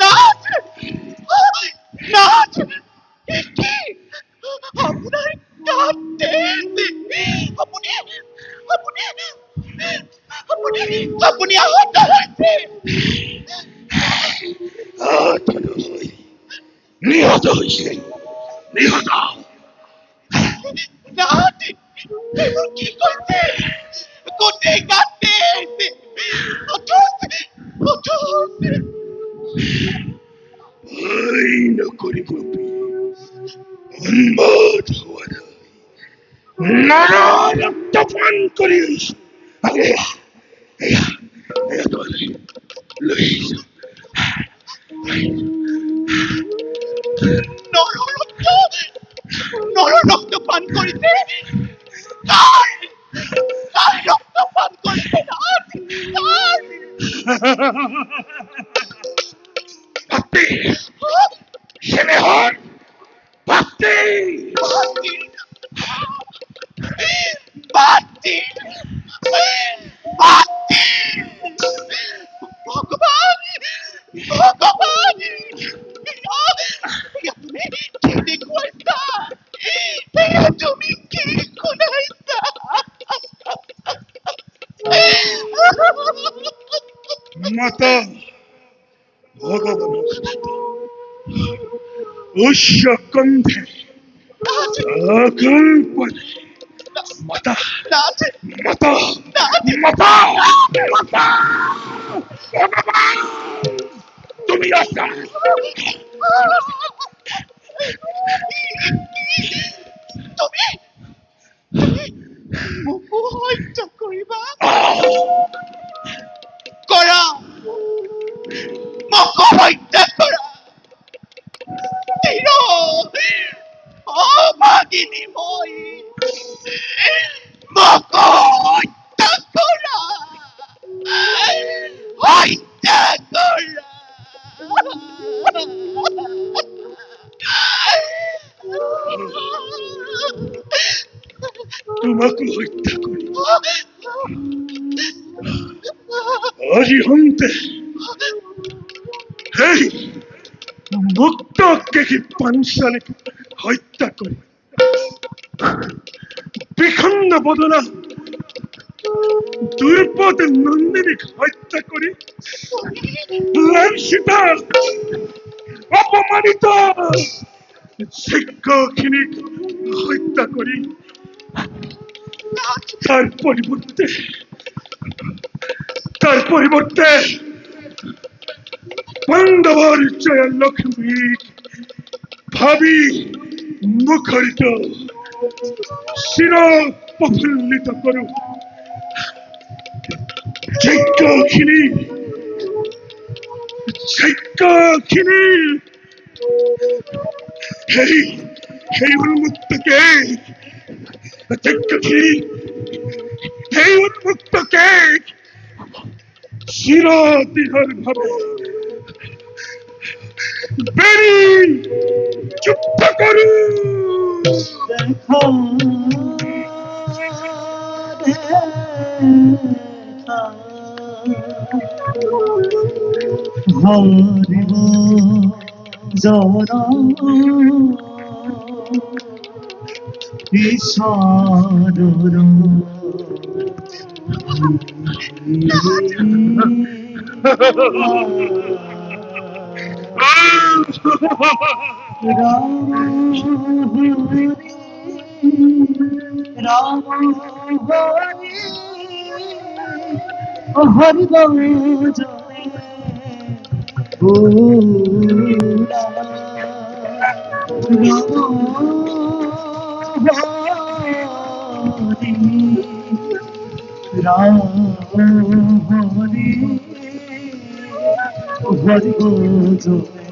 নাথ নাথ কি আপনার কাঁদতে আপনি আপনি আপনি আপনি আহত হয়েছে নিহত হয়েছে নিহত নাথ এবার কি করতে কোথায় কাঁদতে অথচ অথচ এই নকরি প্রতি উন্মাদ হওয়া নানা রক্তপান করিস আগে লইস নররক্ত নররক্ত পান করিতে কার কার রক্ত পান করিতে নাথ কার ভক্তি স্নেহর ভক্তি বাতি বাতি ভগবান ভগবান তুমি কি দেখুয়াইতা তুমি কি খুনাইতা মাতা ভগবান উষ্কন্ধে অকল্পনে মাতা নাথ মাতা মাতা মাতা ভগবান তুমি আছা তুমি মুকু হত্যা করিবা করা মুকু হত্যা করা তীর অভাগিনী মই মুকু হত্যা করা হত্যা করা তোমাকে হত্যা করি অরিহন্তে হেই মুক্তকে কি পাঞ্চালীকে হত্যা করি বিখণ্ড বদনা দুর্পদ নন্দিনীকে হত্যা করি লাঞ্ছিত অপমানিত শিক্ষকিনী হত্যা করি তার পরিবর্তে পাণ্ডবর জয় লক্ষ্মী ভাবি মুখরিত শির প্রফুল্লিত করু যজ্ঞখিনি যজ্ঞখিনি হেই হেই উন্মুক্তকে যজ্ঞখিনি হেই উন্মুক্তকে শিরদিহর ভাবে বেরি যুদ্ধ করু দেখা হরিব জর ঈশ্বর রাম হরি রাম হরি হরি জয় রাম হরি হরি জয়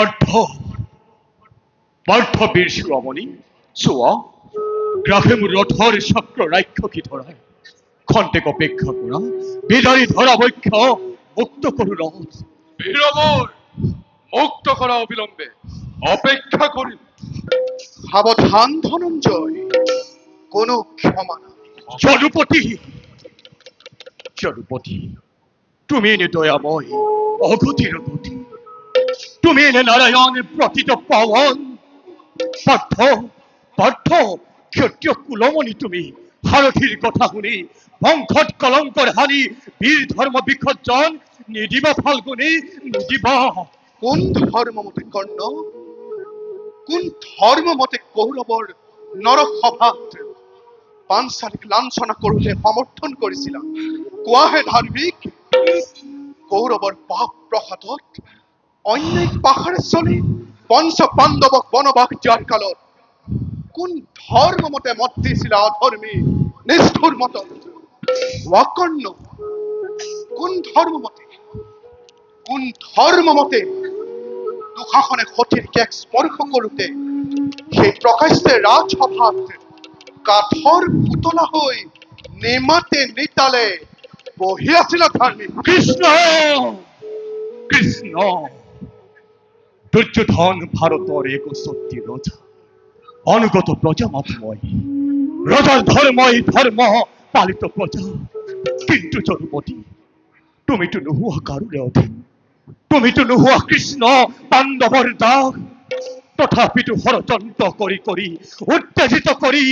পার্থ পার্থ বীর শিরোমণি সোয়া গ্রাফে মু রথর চক্র রাক্ষসী ধরায় খন্তেক অপেক্ষা করা বিদারী ধরা বৈক্ষ মুক্ত করু রথ। বীরবর, মুক্ত করা অবিলম্বে, অপেক্ষা করি। সাবধান ধনঞ্জয়, কোনো ক্ষমা নাই। জনপতি জনপতি, তুমি এনে দয়াময় অগতির গতি, তুমি এনে নারায়ণ প্রতীত পাবন। পার্থ পার্থ ক্ষত্রিয় কুলমণি তুমি, ভারতীর কথা শুনি বংশত কলঙ্কর হানি, বীর ধর্ম বিসর্জন নিদিবা ফাল্গুনি নিদিবা। কোন ধর্ম মতে কর্ণ, কোন ধর্ম মতে কৌরবর নরসভাত পাঞ্চালিক লাঞ্ছনা করতে সমৰ্থন কৰিছিলাম? কোৱাহে ধাৰ্মিক, কৌৰৱৰ পাপ প্ৰসাদত অন্যায় পাহাৰে চলি পঞ্চ পাণ্ডৱক বনবাস দিয়াৰ কালত কোন ধৰ্ম মতে মত দিছিলা অধৰ্মী নিষ্ঠুৰ মতত? ৱাকৰ্ণ, কোন ধৰ্ম মতে দুঃশাসনে সতীৰ কেক স্পৰ্শ কৰোতে সেই প্ৰকাশ্যে ৰাজসভাত কাঠৰ পুতলা হৈ নেমাতে নিতালে বহি আছিল ধাৰ্মিক? কৃষ্ণ কৃষ্ণ, দুর্যোধন ভারতের এক সত্যি রজা, অনুগত প্রজা মাতময়, রজার ধর্মই ধর্ম পালিত প্রজা। কিন্তু জনপতি, তুমি তো নোহোৱা কারুরে অধীন, তুমি তো নোহোৱা কৃষ্ণ পাণ্ডৱৰ দাস। তথাপিতো ষড়যন্ত্ৰ কৰি কৰি উত্তেজিত কৰি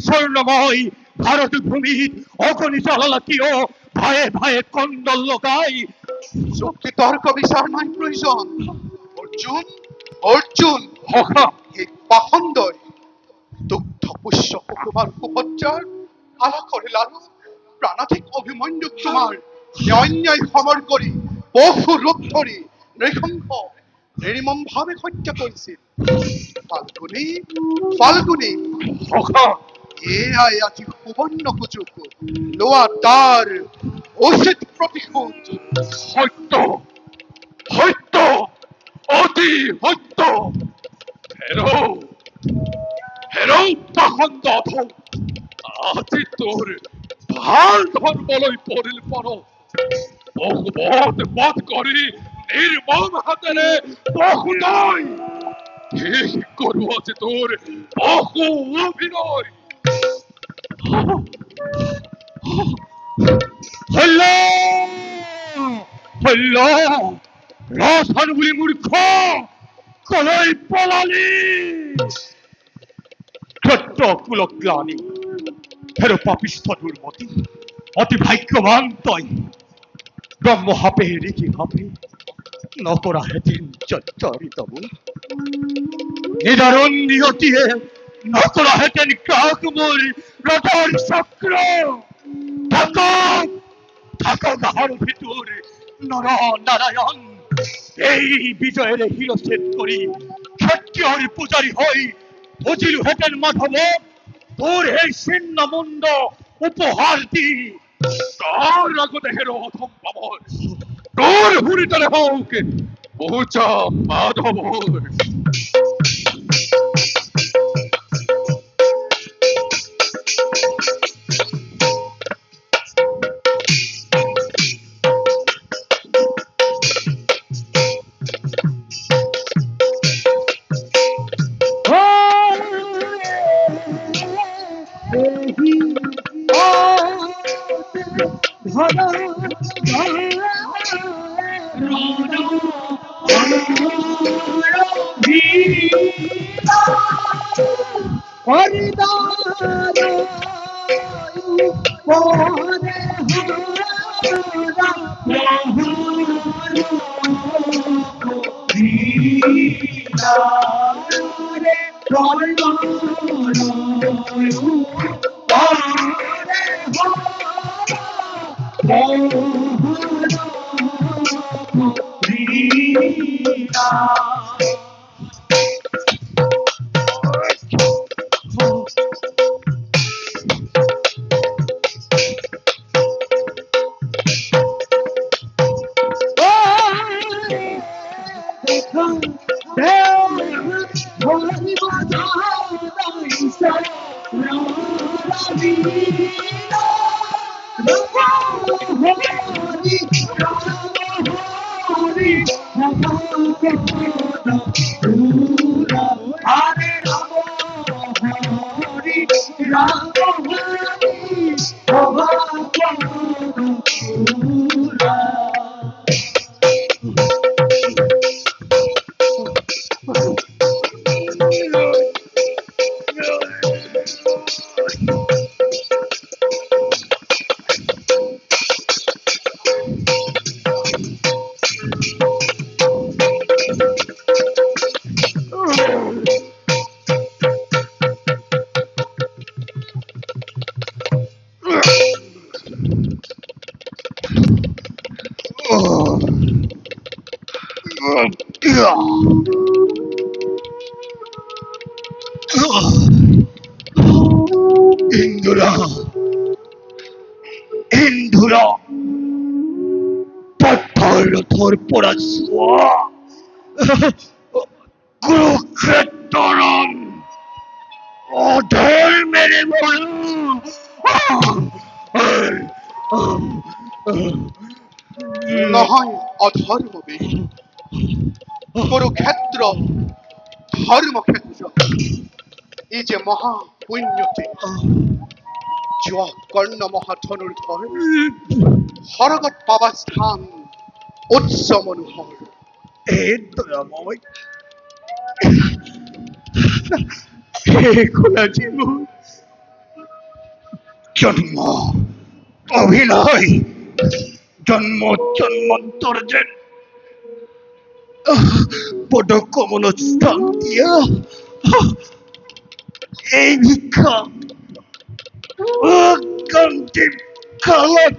স্বৰ্ণময় ভাৰত ভূমিত অগণিত লালাকিয় ভায়ে ভায়ে কণ্ডল লগাই। যুক্তি তর্ক বিচার নাই প্রয়োজন। অর্জুন অর্জুন, সখা এই পাখণ্ডই দুগ্ধ পুষ্য কুমার কুপজ্জার আলা করে লালু প্রাণাধিক অভিমন্যু তোমার অন্যায় সমর কৰি বহু রূপ ধৰি নৃশংস নিৰ্মম ভাৱে হত্যা কৰিছিল। ফাল্গুনী ফাল্গুনী, সখা এয়াই আজি সুবৰ্ণ সুযোগ, লোৱা তাৰ উচিত প্ৰতিশোধ। সত্য, সত্য, অতি সত্য। হেরো হেরো পাখণ্ড অধম, আজি তোর ভাল ধর্মলৈ পৰিল পৰ। বহুবত বধ কৰি নিৰ্মম হাতেৰে বহু নয়, ঠিক কৰো আজি তোৰ বহু অভিনয়। হল্ল হল্ল, ৰথন বুলি মূৰ্খ কলৈ পলালি? ক্ষত্ৰ কুলক গ্লানি, হেৰ পাপিষ্ঠ দুৰ্মতি, অতি ভাগ্যৱান তই। ব্ৰহ্ম সাপে ঋষি সাপে নকৰা হেতিন চৰিতব, নিদাৰুণ নিয়তিয়ে নকৰা হেতেন কাক মোৰ ৰথৰ চক্ৰ। থাকক থাকক আহার ভিতর নর নারায়ণ, এই বিজয়ের শিরচ্ছেদ করি ক্ষত্রিয়র পূজারী হই বুঝিলু হেতেন মাধব, তোর এই ছিন্ন মুন্ড উপহার দি। তার আগতে হেরো অধম পাবন, তোর হুরিতলে হোক পূজা মাধবর। ইন্দুরা, ইন্দুরা, পাথর থর পরাজুয়া, কুরুক্ষেত্রম, অধর মেরে বলো। নহয় অধর্মবীর, কুরুক্ষেত্র ধর্মক্ষেত্র। এই যে মহা পুণ্যতে যোৱা কৰ্ণ মহাধনুৰ্ধৰ সৰগত পাবা স্থান উচ্চ মনোহৰ। হে দয়াময়, হে খোলাজি মোৰ জন্ম অভিনয়, জন্ম জন্মান্তর যেন পদ কমল স্থান দিয়া এই ভিক্ষা অন্তিম কালত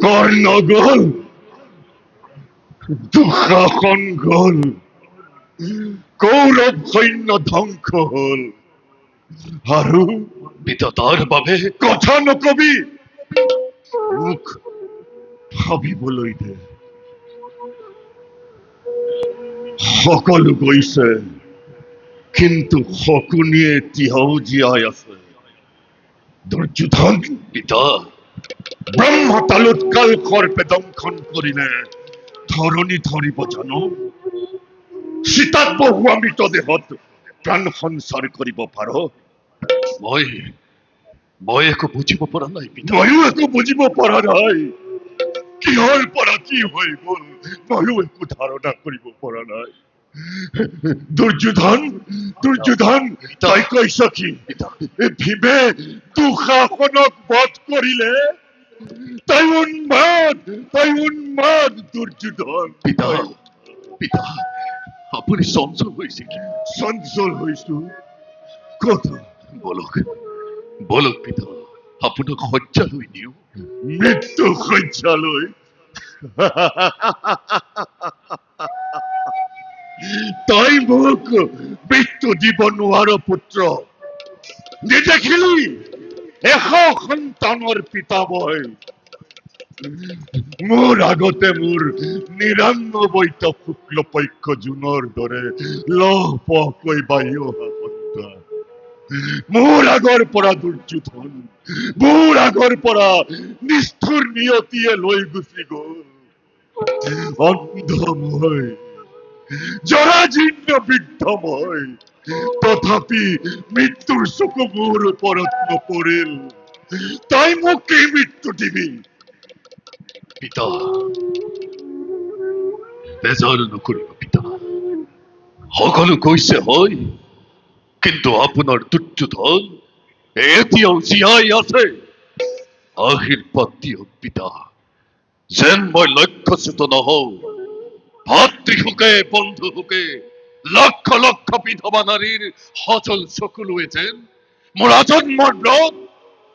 কর্ণগোল, দুঃশাসন গল, কৌরৱ সৈন্য ধ্বংস হল, আৰু বিধাতাৰ বাবে কথা নকবি, মোক ভাবিবলৈ দে। সকলো গৈছে, কিন্তু শকুনিয়ে এতিয়াও জীয়াই আছে। দুৰ্যোধন পিতা ব্ৰহ্মা তালুত কাল সৰ্পে দংশন কৰিলে ধৰণী ধৰিব জানো? সীতাত বহুৱা মৃতদেহত প্ৰাণ সঞ্চাৰ কৰিব পাৰ? মই একো বুজিব পৰা নাই পিতা। ময়ো একো বুজিব পৰা নাই। কিহৰ পৰা কি হৈ গল ময়ো একো ধাৰণা কৰিব পৰা নাই। দুৰ্যোধন, দুৰ্যোধন, তই কৈছ কি ভীমে দুঃশাসনক বধ কৰিলে? তাই উন্মাদ, তাই উন্মাদ দুৰ্যোধন। পিতা পিতা আপুনি চঞ্চল হৈছে কি? চঞ্চল হৈছো কথা। বলক বলক পিতা, আপোনাক শয্যালৈ নিওঁ। মৃত্যু শয্যালৈ? তই মোক মৃত্যু দিব নোৱাৰ পুত্ৰ। নেদেখিলি 100 সন্তানৰ পিতা মই। মোৰ আগতে মোৰ 99টা শুক্লপক্ষ জোনৰ দৰে লহপহকৈ বাঢ়ি অহা সন্তান মোৰ আগৰ পৰা দুৰ্যোধন, মোৰ আগৰ পৰা নিষ্ঠুৰ নিয়তিয়ে লৈ গুচি গল। অন্ধ মই, জৰাজীৰ্ণ বৃদ্ধ মই, তথাপি মৃত্যুৰ চকু মোৰ ওপৰত নপৰিল। তই মোক কি মৃত্যু দিবি? পিতা, বেজাৰ নকৰিব পিতা। সকলো কৈছে হয়, কিন্তু আপোনাৰ দুৰ্যোধন এতিয়াও জীয়াই আছে। আশীৰ্বাদ দিয়ক পিতা, যেন মই লক্ষ্যচ্যুত নহওঁ। ভাতৃশোকে বন্ধুশোকে লক্ষ লক্ষ বিধৱা নাৰীৰ সজল চকুলোৱে যেন মোৰ আজন্মৰ ব্ৰত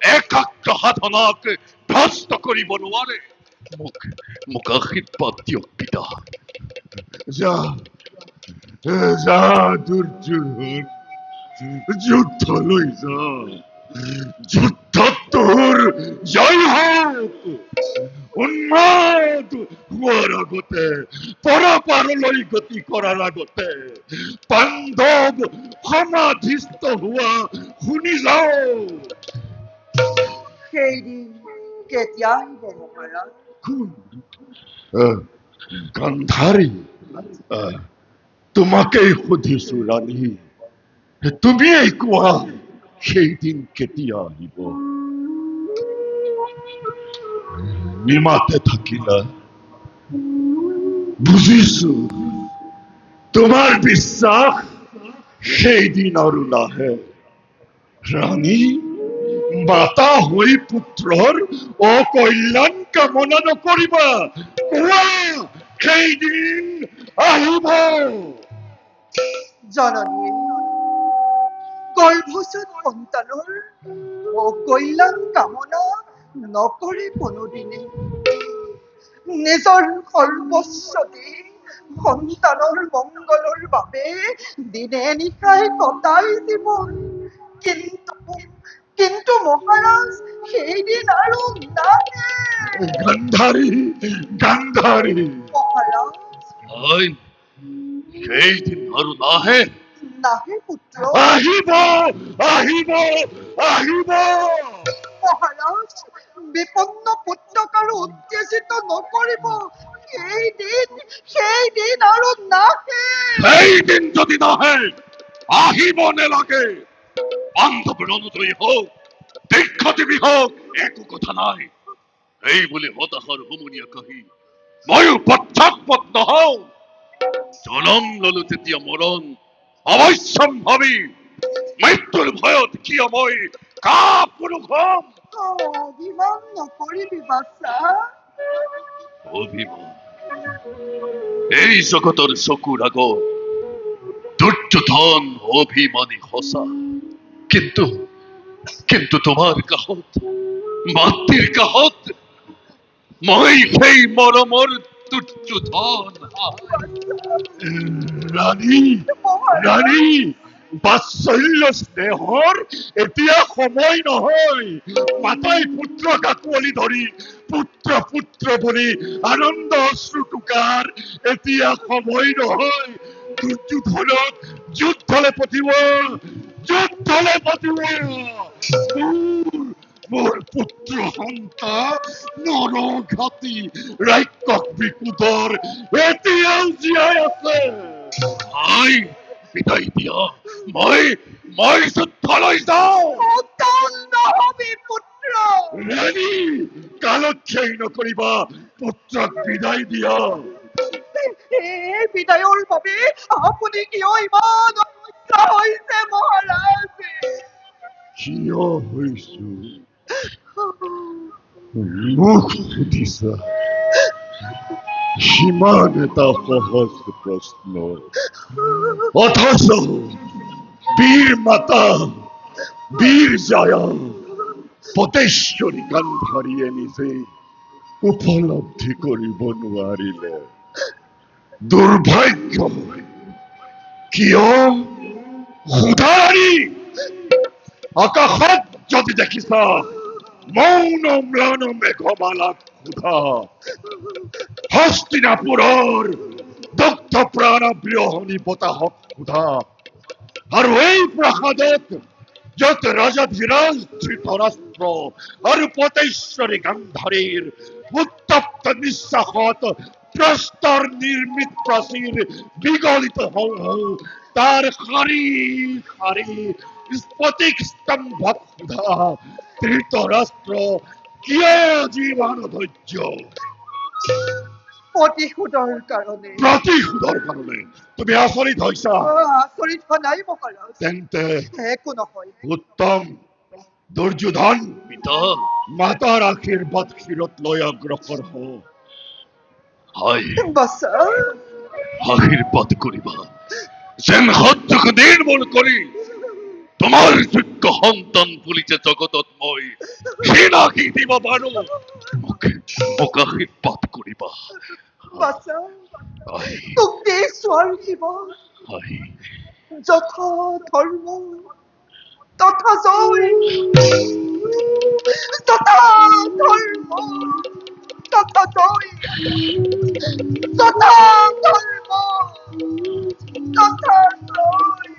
একাগ্ৰ সাধনাক ভ্ৰষ্ট কৰিব নোৱাৰে। মোক মোক আশীৰ্বাদ দিয়ক পিতা। যা, যা দুৰ্যোধন, যুদ্ধলৈ যা। যুদ্ধত তোৰ জয় হওক। উন্মাদ হোৱাৰ আগতে, পৰপাৰলৈ গতি কৰাৰ আগতে পাণ্ডৱ সমাধিস্থ হোৱা শুনি যাও। সেইদিন কেতিয়া আহিব মহাৰাজ? গান্ধাৰী, তোমাকেই সুধিছো ৰাণী, তুমিয়েই কোৱা সেইদিন কেতিয়া আহিব? নিমাতে থাকিলা, বুজিছো তোমাৰ বিশ্বাস সেইদিন আৰু নাহে। ৰাণী, মাতা হৈ পুত্ৰৰ অকল্যাণ কামনা নকৰিবা। কোৱা সেইদিন আহিব? জননীয়ে গৰ্ভজাত সন্তানৰ অকল্যাণ কামনা নকৰে কোনোদিনে। নিজৰ সৰ্বস্ব দি সন্তানৰ মংগলৰ বাবে দিনে নিশাই কটাই জীৱন। কিন্তু মহাৰাজ, সেইদিন আৰু নাহে। গান্ধাৰী, গান্ধাৰী, মহাৰাজ, হয়, সেইদিন আৰু নাহে। নাহে পুত্ৰ। আহিব, আহিব, আহিব। মহাৰাজ, বিপন্ন পুত্ৰক আৰু উত্তেজিত নকৰিব। সেইদিন আৰু নাহে। সেইদিন যদি নাহে, আহিব নেলাগে। বান্ধৱৰ অনুযায়ী হওক, দীক্ষাদেৱী হওক, একো কথা নাই। এই বুলি হতাশাৰ হুমুনিয়া কাহি ময়ো পশ্চাৎপদ নহওঁ। জনম ললো যেতিয়া মৰণ অৱশ্যম্ভাৱী। মৃত্যুৰ ভয়ত কিয় মই কাপুৰুষ হম? অভিমান নকৰিবি বাছা। অভিমান এই জগতৰ চকুৰ আগত দুৰ্যোধন অভিমানী সঁচা, কিন্তু তোমাৰ কাষত, মাতৃৰ কাষত মই সেই মৰমৰ দুৰ্যোধন। ৰাণী, ৰাণী, বাৎসল্য স্নেহৰ এতিয়া সময় নহয়। মাতাই পুত্ৰক আঁকোৱালি ধৰি পুত্ৰ পুত্ৰ বুলি আনন্দ অশ্ৰু টোকাৰ এতিয়া সময় নহয়। দুৰ্যোধনক যুদ্ধলে পঠিওৱা, যুদ্ধলে পঠিওৱা। মোৰ পুত্ৰ সন্তান নৰঘাতী ৰাক্ষস বিকুটৰ এতিয়াও জীয়াই আছে। হয়, বিদায় দিয়া। মই যুদ্ধলৈ যাওঁ। উত্তম নহবি পুত্ৰ। ৰাণী, কালক্ষেপ নকৰিবা, পুত্ৰক বিদায় দিয়া। এই বিদায়ৰ বাবে আপুনি কিয় ইমান অৱস্থা হৈছে মহাৰাজ? কিয় হৈছো মোক সুধিছা? সিমান এটা সহজ প্ৰশ্ন, অথচ বীৰ মাতা, বীৰ জয়া, পতেশ্বৰী গান্ধাৰীয়ে নিজে উপলব্ধি কৰিব নোৱাৰিলে। দুৰ্ভাগ্য হয়। কিয় সুধাৰী? আকাশত যদি দেখিছা মৌন ম্লান মেঘমালাক সোধা। হস্তিনাপুৰৰ দগ্ধ প্ৰাণ বিৰহণী বতাহক সোধা। আৰু এই প্ৰাসাদত যত রাজাধিরাজ ধৃতরাষ্ট্র আর পতেশ্বরী গান্ধারীর উত্তপ্ত নিঃসাহত প্রস্তর নির্মিত প্রাচীর বিগলিত হও হও তার খারি খারি স্ফটিক স্তম্ভ ক্ষুধা ধৃতরাষ্ট্র কিয় জীবন ধৈর্য প্ৰতিশোধৰ কাৰণে প্রতিশোধর কারণে তুমি আচরিত হইছা আচৰিত হোৱা নাই মহাৰাজ তেন্তে একো নহয় উত্তম দুর্যোধন পিতা মাতার আশীর্বাদ ক্ষীরত লয় অগ্রসর হ হয় বাছা আশীর্বাদ করিবা যেন সত্যকে নির্মূল করি তোমার যোগ্য সন্তান পুলিছে জগততময় সে নাকি দিব পাৰো মোক আশীৰ্বাদ কৰিবা বাছা হয় তোক দেশ চোৱাৰ শিৱ হয় যথা ধৰ্ম তথা জয় তথা ধৰ্ম তথা জয় তথা ধৰ্ম তথা জয়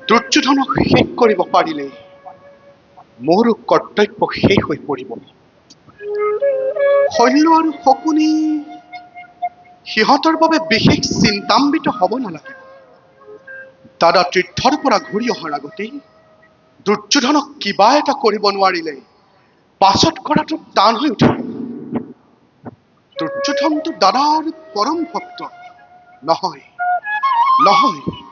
দুৰ্যোধনক শেষ কৰিব পাৰিলে মোৰো কৰ্তব্য শেষ হৈ পৰিব শল্য আৰু শকুনি সিহঁতৰ বাবে বিশেষ চিন্তান্বিত হ'ব নালাগিব দাদা তীৰ্থৰ পৰা ঘূৰি অহাৰ আগতেই দুৰ্যোধনক কিবা এটা কৰিব নোৱাৰিলে পাছত কৰাটো টান হৈ উঠিব দুৰ্যোধনটো দাদাৰ পৰম ভক্ত নহয় নহয়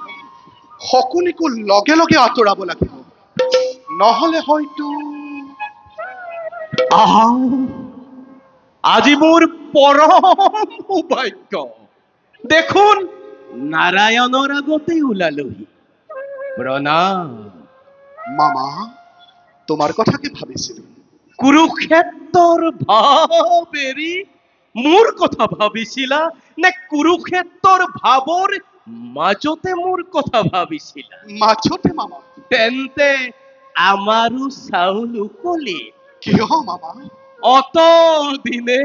শকুনিকো লগে লগে আঁতৰাব লাগিব নহলে হয়তো আজি মোৰ পৰম সৌভাগ্য দেখোন নাৰায়ণৰ আগতে ওলালোহি প্ৰণাম মামা তোমাৰ কথাকে ভাবিছিলো কুৰুক্ষেত্ৰৰ ভাৱ এৰি মোৰ কথা ভাবিছিলা নে কুৰুক্ষেত্ৰৰ ভাৱৰ মাজতে মোৰ কথা ভাবিছিলা মাজতে মামা তেন্তে আমাৰো চাউল উকলি কিয় মামা অত দিনে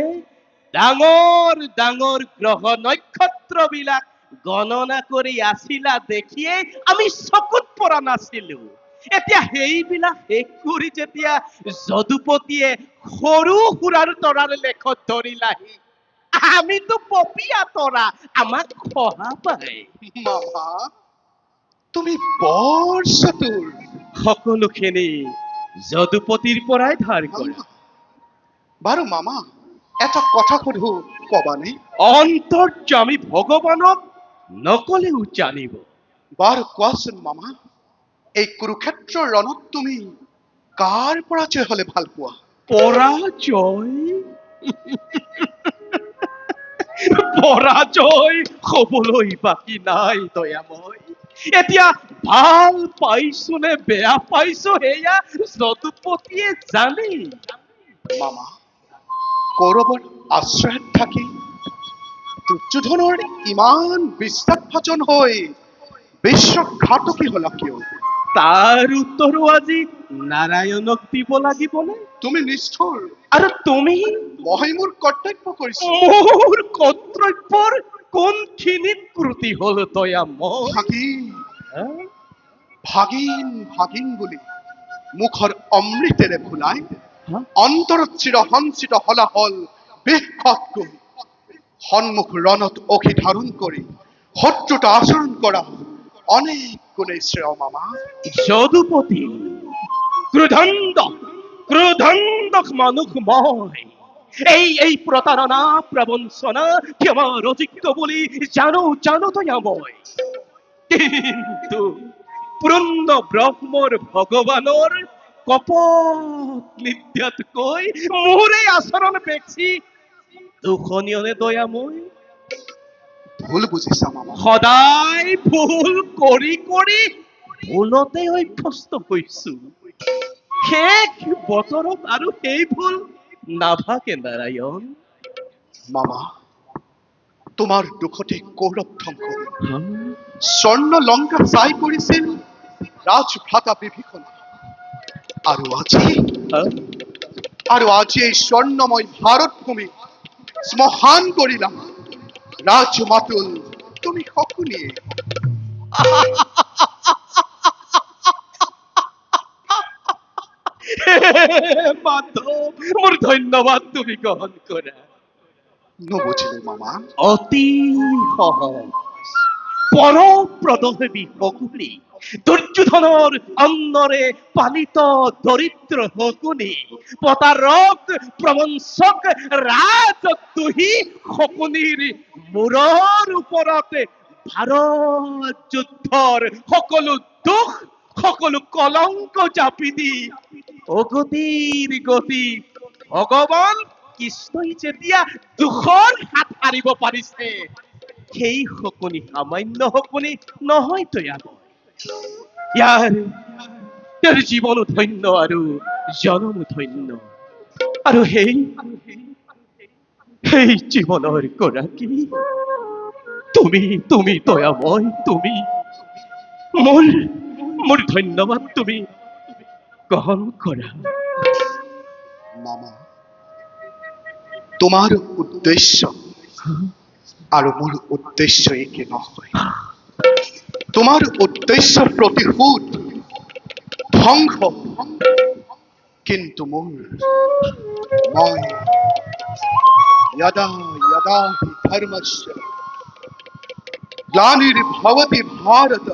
ডাঙৰ ডাঙৰ গ্ৰহ নক্ষত্ৰবিলাক গণনা কৰি আছিলা দেখিয়ে আমি চকুত পৰা নাছিলো এতিয়া সেইবিলাক শেষ কৰি যেতিয়া যদুপতিয়ে সৰু সুৰাৰ তৰাৰ লেখত ধৰিলাহি আমিতো পপীয়া তৰা আমাক সহা পায় মামা তুমি বৰ চতুৰ সকলোখিনি যদুপতিৰ পৰাই ধাৰ কৰা বাৰু মামা এটা কথা সুধো কবানে অন্তৰ্যামী ভগৱানক নকলেও জানিব বাৰু কোৱাচোন মামা এই কুৰুক্ষেত্ৰৰ ৰণত তুমি কাৰ পৰাজয় হলে ভাল পোৱা পৰাজয় পৰাজয় হবলৈ বাকী নাই দয়াময় এতিয়া ভাল পাইছো নে বেয়া পাইছো সেয়া যদুপতিয়ে জানে মামা কৌৰৱৰ আশ্ৰয়ত থাকি দুৰ্যোধনৰ ইমান বিশ্বাসভাজন হৈ বিশ্বঘাতকী হলা কিয় তাৰ উত্তৰো আজি নাৰায়ণক দিব লাগিবনে তুমি নিষ্ঠুৰ আৰু তুমি মই মোৰ কৰ্তব্য কৰিছো মোৰ কৰ্তব্যৰ কোনখিনিত ত্ৰুটি হল দয়াময় ভাগিন ভাগিন ভাগিন বুলি মুখৰ অমৃতেৰে ভুলাই অন্তৰত চিৰসঞ্চিত হলাহল বিষতকৈ সন্মুখ ৰণত অখি ধাৰণ কৰি শত্ৰুতা আচৰণ কৰা অনেক গুণে শ্ৰেয় মামা যদুপতি ক্ৰোধন্দক মানুহ মই এই প্ৰতাৰণা প্ৰবঞ্চনা ক্ষমাৰ অযোগ্য বুলি জানো দয়াময় কিন্তু পূৰ্ণ ব্ৰহ্মৰ ভগৱানৰ কপট নিদ্যাতকৈ মোৰ এই আচৰণ বেছি দুখনীয়নে দয়াময় ভুল বুজিছা মামা। সদায় ভুল কৰি কৰি ভুলতে অভ্যস্ত হৈছো। শেষ বতৰত আৰু সেই ভুল নাভাগে নাৰায়ণ। মামা, তোমাৰ দুখতে কৌৰৱ ধ্বংস হ'ল। স্বৰ্ণ লংকা চাই কৰিছিল ৰাজভ্ৰাতা বিভীষণ। আৰু আজি এই স্বৰ্ণময় ভাৰত ভূমি শ্মশান কৰিলা ৰাজমাতুল তুমি শকুনিয়ে। মাধৱ, মোৰ ধন্যবাদ তুমি গ্ৰহণ কৰা। নবুজিলো মামা। অতি সহজ। পৰপ্ৰদোষী শকুনি, দুৰ্যোধনৰ অন্নৰে পালিত দৰিদ্ৰ শকুনি, প্ৰতাৰক প্ৰবঞ্চক ৰাজদ্ৰোহী শকুনিৰ মূৰৰ ওপৰত ভাৰত যুদ্ধৰ সকলো দুখ, সকলো কলংক জাপি দি অগতিৰ গতি ভগৱান কৃষ্ণই যেতিয়া দুখৰ হাত সাৰিব পাৰিছে, সেই শকুনি সামান্য শকুনি নহয়তো। ইয়াৰ জীৱনো ধন্য আৰু জনমো ধন্য। আৰু সেই জীৱনৰ গৰাকী তুমি দয়াময়, তুমি মোৰ ধন্যবাদ তুমি গ্ৰহণ কৰা। মামা, তোমাৰ উদ্দেশ্য আৰু মোৰ উদ্দেশ্য একে নহয়। তোমাৰ উদ্দেশ্য প্ৰতিশোধ, ধ্বংস, কিন্তু মই यदा यदा हि धर्मस्य ग्लानिर्भवति भारत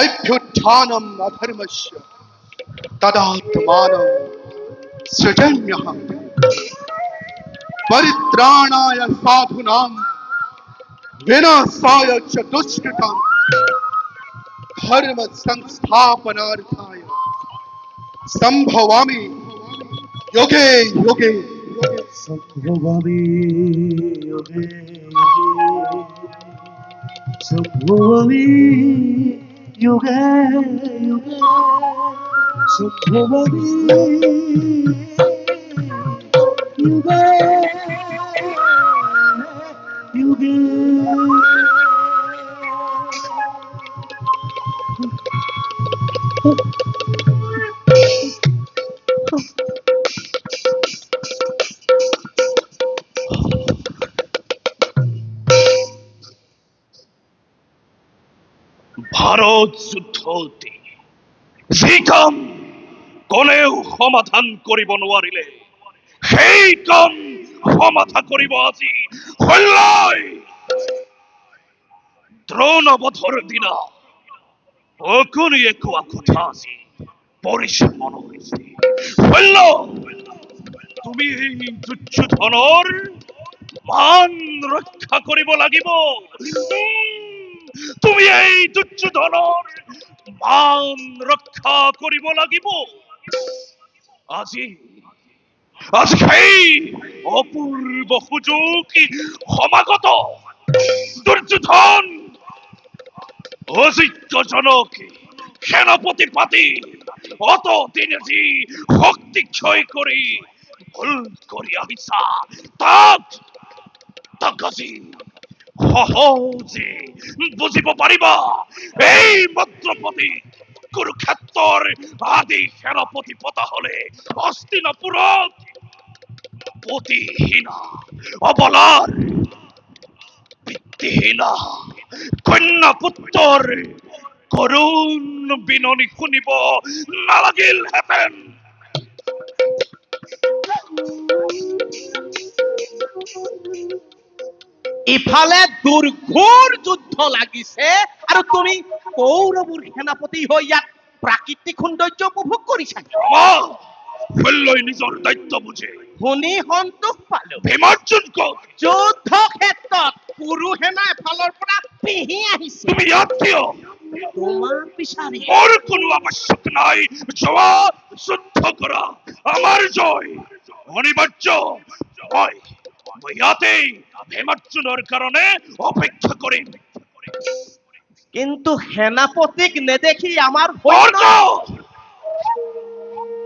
अभ्युत्थानम् अधर्मस्य तदात्मानं सृजाम्यहम् परित्राणाय साधूनां विनाशाय च दुष्कृतां धर्म संस्थापनार्थाय संभवामि युगे युगे। संभवामि युगे युगे, संभवामि युगे युगे, संभवामि युगे युगे। ভাৰত যুদ্ধতে যি কাম কোনেও সমাধান কৰিব নোৱাৰিলে, সেই কাম সমাধা কৰিব আজি শল্যই। দ্ৰোণবধৰ দিনা শকুনিয়ে কোৱা কথা আজি পৰিস্মৰণ হৈছে। শল্য, তুমি এই দুৰ্যোধনৰ মান ৰক্ষা কৰিব লাগিব। তুমি এই দুৰ্যোধনৰ মান ৰক্ষা কৰিব লাগিব। আজি সেই অপূৰ্ব সুযোগ সমাগত। দুৰ্যোধন অযোগ্যজনক সেনাপতি পাতি অত দিনে যি শক্তি ক্ষয় কৰি ভুল কৰি আহিছা, তাক আজি সহজে বুজিব পাৰিবা। এই মদ্ৰপতি কুৰুক্ষেত্ৰৰ আদি সেনাপতি পতা হলে হস্তিনাপুৰত পতিহীনা অবলাৰ পিতৃহীনা কন্যা পুত্ৰৰ করুণ বিননি শুনিব নালাগিলহেঁতেন। ইফালে দুৰ্ঘোৰ যুদ্ধ লাগিছে আৰু তুমি কৌৰৱৰ সেনাপতি হৈ ইয়াত প্ৰাকৃতিক সৌন্দৰ্য উপভোগ কৰিছা। শল্যই নিজৰ দায়িত্ব বুজে শুনি সন্তোষ পালো। ভীমাৰ্জুন কওক, যুদ্ধ ক্ষেত্ৰত পুৰুষ সেনা এফালৰ পৰা পিহি আহিছে। তুমি ইয়াত কিয়? তোমাক বিচাৰি। মোৰ কোনো আৱশ্যক নাই। যোৱা, যুদ্ধ কৰা, আমাৰ জয় অনিবাৰ্য। মই ইয়াতেই ভীমার্জুনের কারণে অপেক্ষা করে। কিন্তু সেনাপতিক নেদেখি আমার তর্ক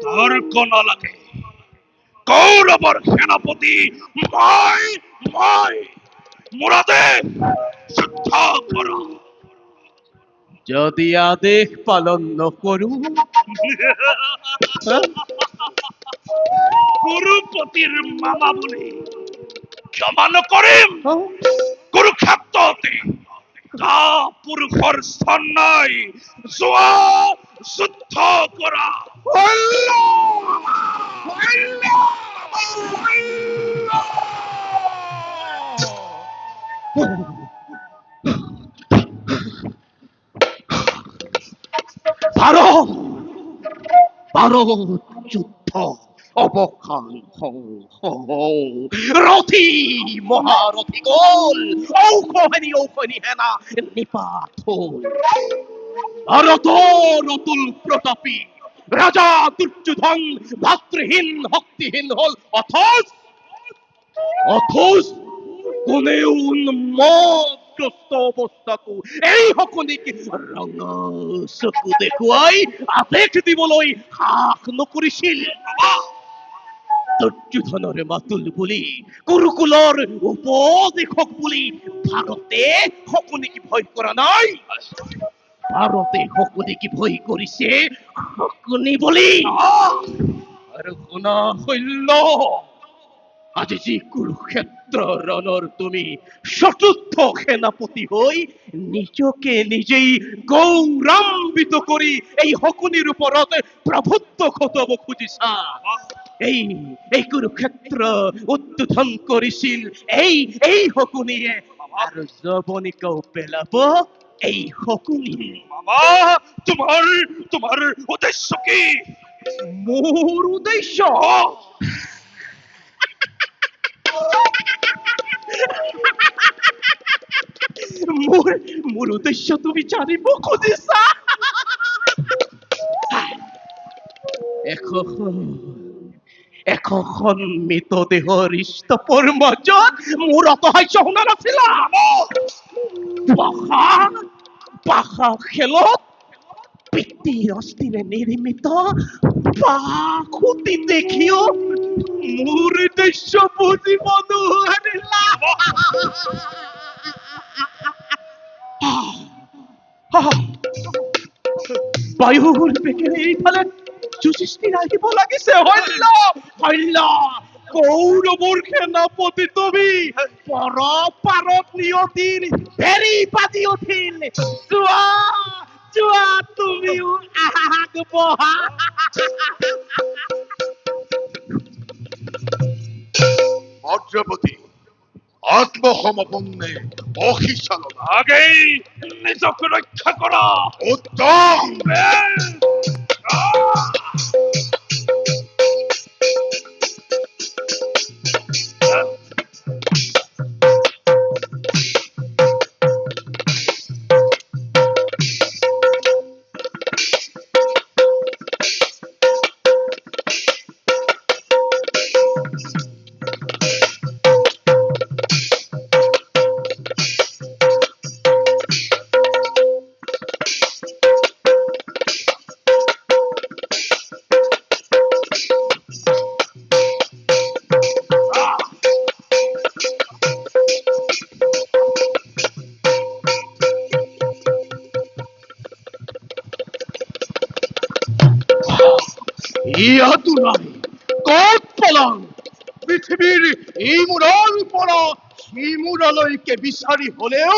তর্ক না লাগে। কৌরবর সেনাপতি মই মই মুরাদে যুদ্ধ করো। যদি আদেশ পালন নকৰো কুরুপতির মামা বলে ক্ষমা নকরিম। কুরুক্ষেত্রতে তা পুরুষর স্থান নাই। জোয়া যুদ্ধ করা। ভারত ভারত যুদ্ধ অবসান হও হও ৰথি মহাৰথী গল ঔষধি হেনা নিপাত হল। ভাৰতৰ অতুল প্ৰতাপী ৰাজা দুৰ্যোধন ভাতৃহীন শক্তিহীন হল। অথচ কোনেও উন্মত্ত অৱস্থাটো এই শকুনিক ৰঙা চকু দেখুৱাই আদেশ দিবলৈ সাহ নকৰিছিল। দুৰ্যোধনৰে মাতুল বুলি কুৰুকুলৰ উপদেশক বুলি ভাৰতে শকুনিক ভয় কৰা নাই। ভাৰতে শকুনিক ভয় কৰিছে শকুনি বুলি। আৰু শুনা শৈল্য, আজি যি কুৰুক্ষেত্ৰ ৰণৰ তুমি চতুৰ্থ সেনাপতি হৈ নিজকে নিজেই গৌৰৱান্বিত কৰি এই শকুনিৰ ওপৰত প্ৰভুত্ব খটাব খুজিছা। এই কুৰুক্ষেত্ৰ উদ্বোধন কৰিছিল এই শকুনিয়ে, আৰু যৱনিকাও পেলাব এই শকুনি। মামা তোমার উদ্দেশ্য কি? মোৰ উদ্দেশ্য মোৰ উদ্দেশ্য তুমি জানিব খুজিছা? এখন মৃতদেহৰ স্তপৰ মাজত মোৰ অসহায় শুনা নাছিলা? পাশা খেলত পিতৃৰ অস্থিৰে নিৰ্মিত বাসুতি দেখিও মোৰ উদ্দেশ্য বুজিব নোৱাৰিলা। বায়ুৰ বেগেৰে এইফালে যুধিষ্ঠিৰ আহিব লাগিছে। শৈল্য কৌৰৱৰ সেনাপতি তুমি পৰপাৰত নিয়তিৰ ভেৰি পাতি উঠিল। যোৱা তুমিও আগবঢ়া। ভদ্ৰপতি আত্মসমৰ্পণে অহিচালনা। আগেই নিজকে রক্ষা করা। উত্তম। ইয়াতো নাই, ক'ত পলাম? পৃথিৱীৰ এই মূৰৰ পৰা সেই মূৰলৈকে বিচাৰি হলেও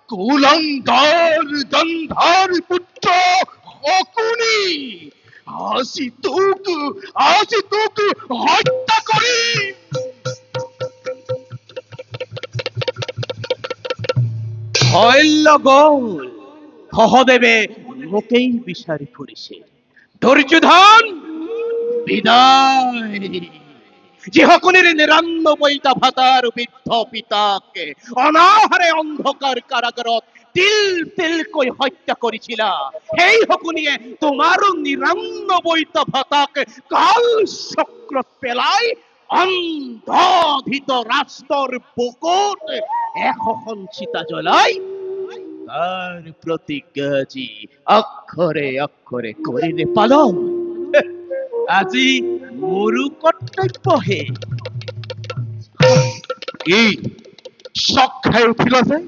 কুলাংগাৰ গন্ধাৰ পুত্ৰ শকুনি আজি তোক হত্যা কৰিম। শৈল্য গল, সহদেৱে মোকেই বিচাৰি ফুৰিছে। দুৰ্যোধন বিদায়। যে শকুনিৰ ৯৯টা ভাতাৰ বৃদ্ধ পিতাকে অনাহাৰে অন্ধকাৰ কাৰাগাৰত তিলকৈ হত্যা কৰিছিলা, সেই শকুনিয়ে তোমাৰো ৯৯টা ভাতাক কাল চক্ৰত পেলাই অন্ধধিত রাষ্ট্র বুকুত এখন চিতা জ্বলাই তার প্রতিজ্ঞাজি অক্ষরে অক্ষরে করিলে পালন আজি মোৰো কৰ্তব্য হে। কি শখ খাই উঠিল যে?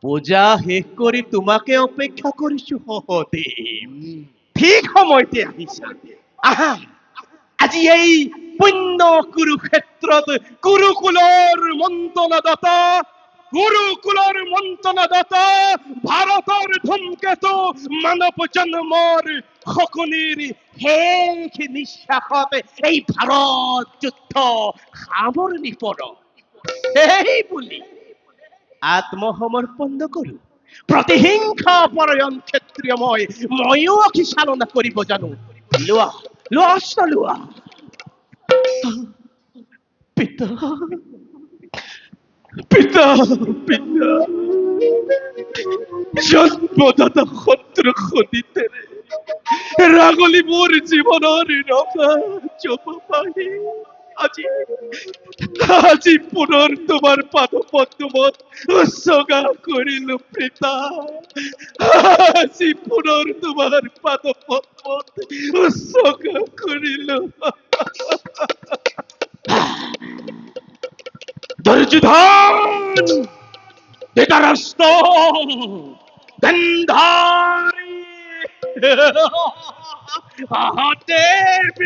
পূজা শেষ কৰি তোমাকে অপেক্ষা কৰিছো সহদেৱ। ঠিক সময়তে আহিছা। আহা, আজি এই পুণ্য কুৰুক্ষেত্ৰত গুৰুকুলৰ মন্ত্ৰণাদাতা ভাৰতৰ ধূমকেতু মানৱ জন্মৰ শকুনিৰ শেষ নিশ্বাসত এই ভাৰত যুদ্ধ সামৰণি পৰক সেই বুলি আত্মসমৰ্পণ নকৰো। প্ৰতিহিংসা পৰায়ণ ক্ষত্ৰিয় ময়ো অখিচালনা কৰিব জানো। লোৱা লোৱা অস্ত্ৰ লোৱা। পিতা পিতা পিতা জন্মদাতা শত্ৰু খনিতেৰে ৰাগলি মোৰ জীৱনৰ ৰঙা জপপাহি আজি পুনৰ তোমাৰ পাদপদ্মত উৎসৰ্গা কৰিলো পিতা। আজি পুনৰ তোমাৰ পাদপদ্মত উৎসৰ্গা কৰিলো। দুৰ্যোধন ধৃতৰাষ্ট্ৰ গান্ধাৰী সহদেৱ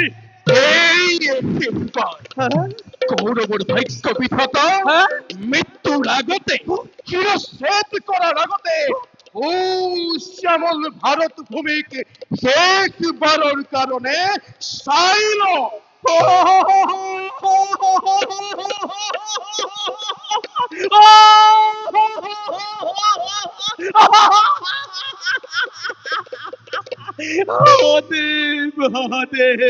কৌৰৱৰ ভাগ্য বিধাতা মৃত্যুৰ আগতে শিৰচ্ছেদ কৰাৰ আগতে শ্যামল ভাৰত ভূমিক শেষবাৰৰ কাৰণে চাই ল। মহাদেৱ মহাদেৱ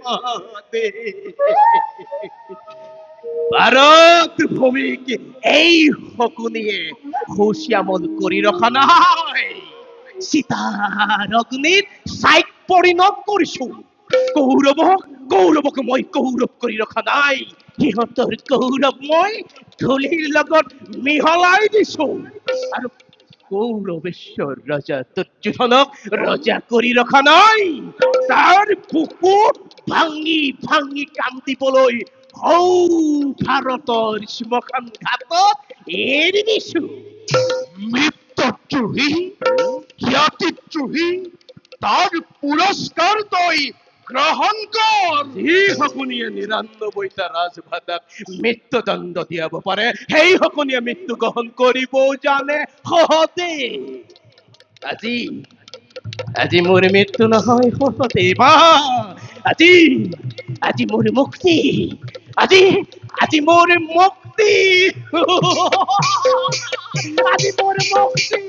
মহাদেৱ ভাৰত ভূমিক এই শকুনিয়ে সুশ্যামল কৰি ৰখা নাই। সীতাৰ অগ্নিত ছাইক পৰিণত কৰিছো। কৌৰৱক মই কৌৰৱ কৰি ৰখা নাই। সিহঁতৰ কৌৰৱ মই ধূলিৰ লগত মিহলাই দিছো। আৰু কৌৰৱেশ্বৰ ৰজা দুৰ্যোধনক ৰজা কৰি ৰখা নাই। তাৰ বুকু ভাঙি ভাঙি কান্দিবলৈ সৌ ভাৰতৰ শ্মশান ঘাটত এৰি দিছো। মৃত্যুদ্ৰোহী খ্যাতিদ্ৰোহী তাৰ পুৰস্কাৰ তই গ্ৰহণ কৰ। যি শকুনিয়ে ৯৯টা ৰাজভাতাক মৃত্যুদণ্ড দিয়াব পাৰে সেই শকুনিয়ে মৃত্যু গ্ৰহণ কৰিব জানে সহদেৱ। আজি মোৰ মৃত্যু নহয় সহদেৱ। আজি মোৰ মুক্তি। আজি মোৰ মুক্তি। আজি মোৰ মুক্তি।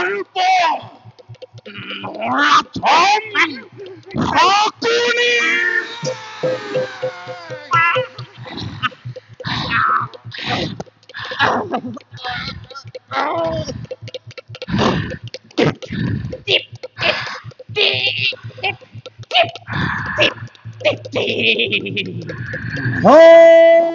গল্প নরাধম শকুনি Oh!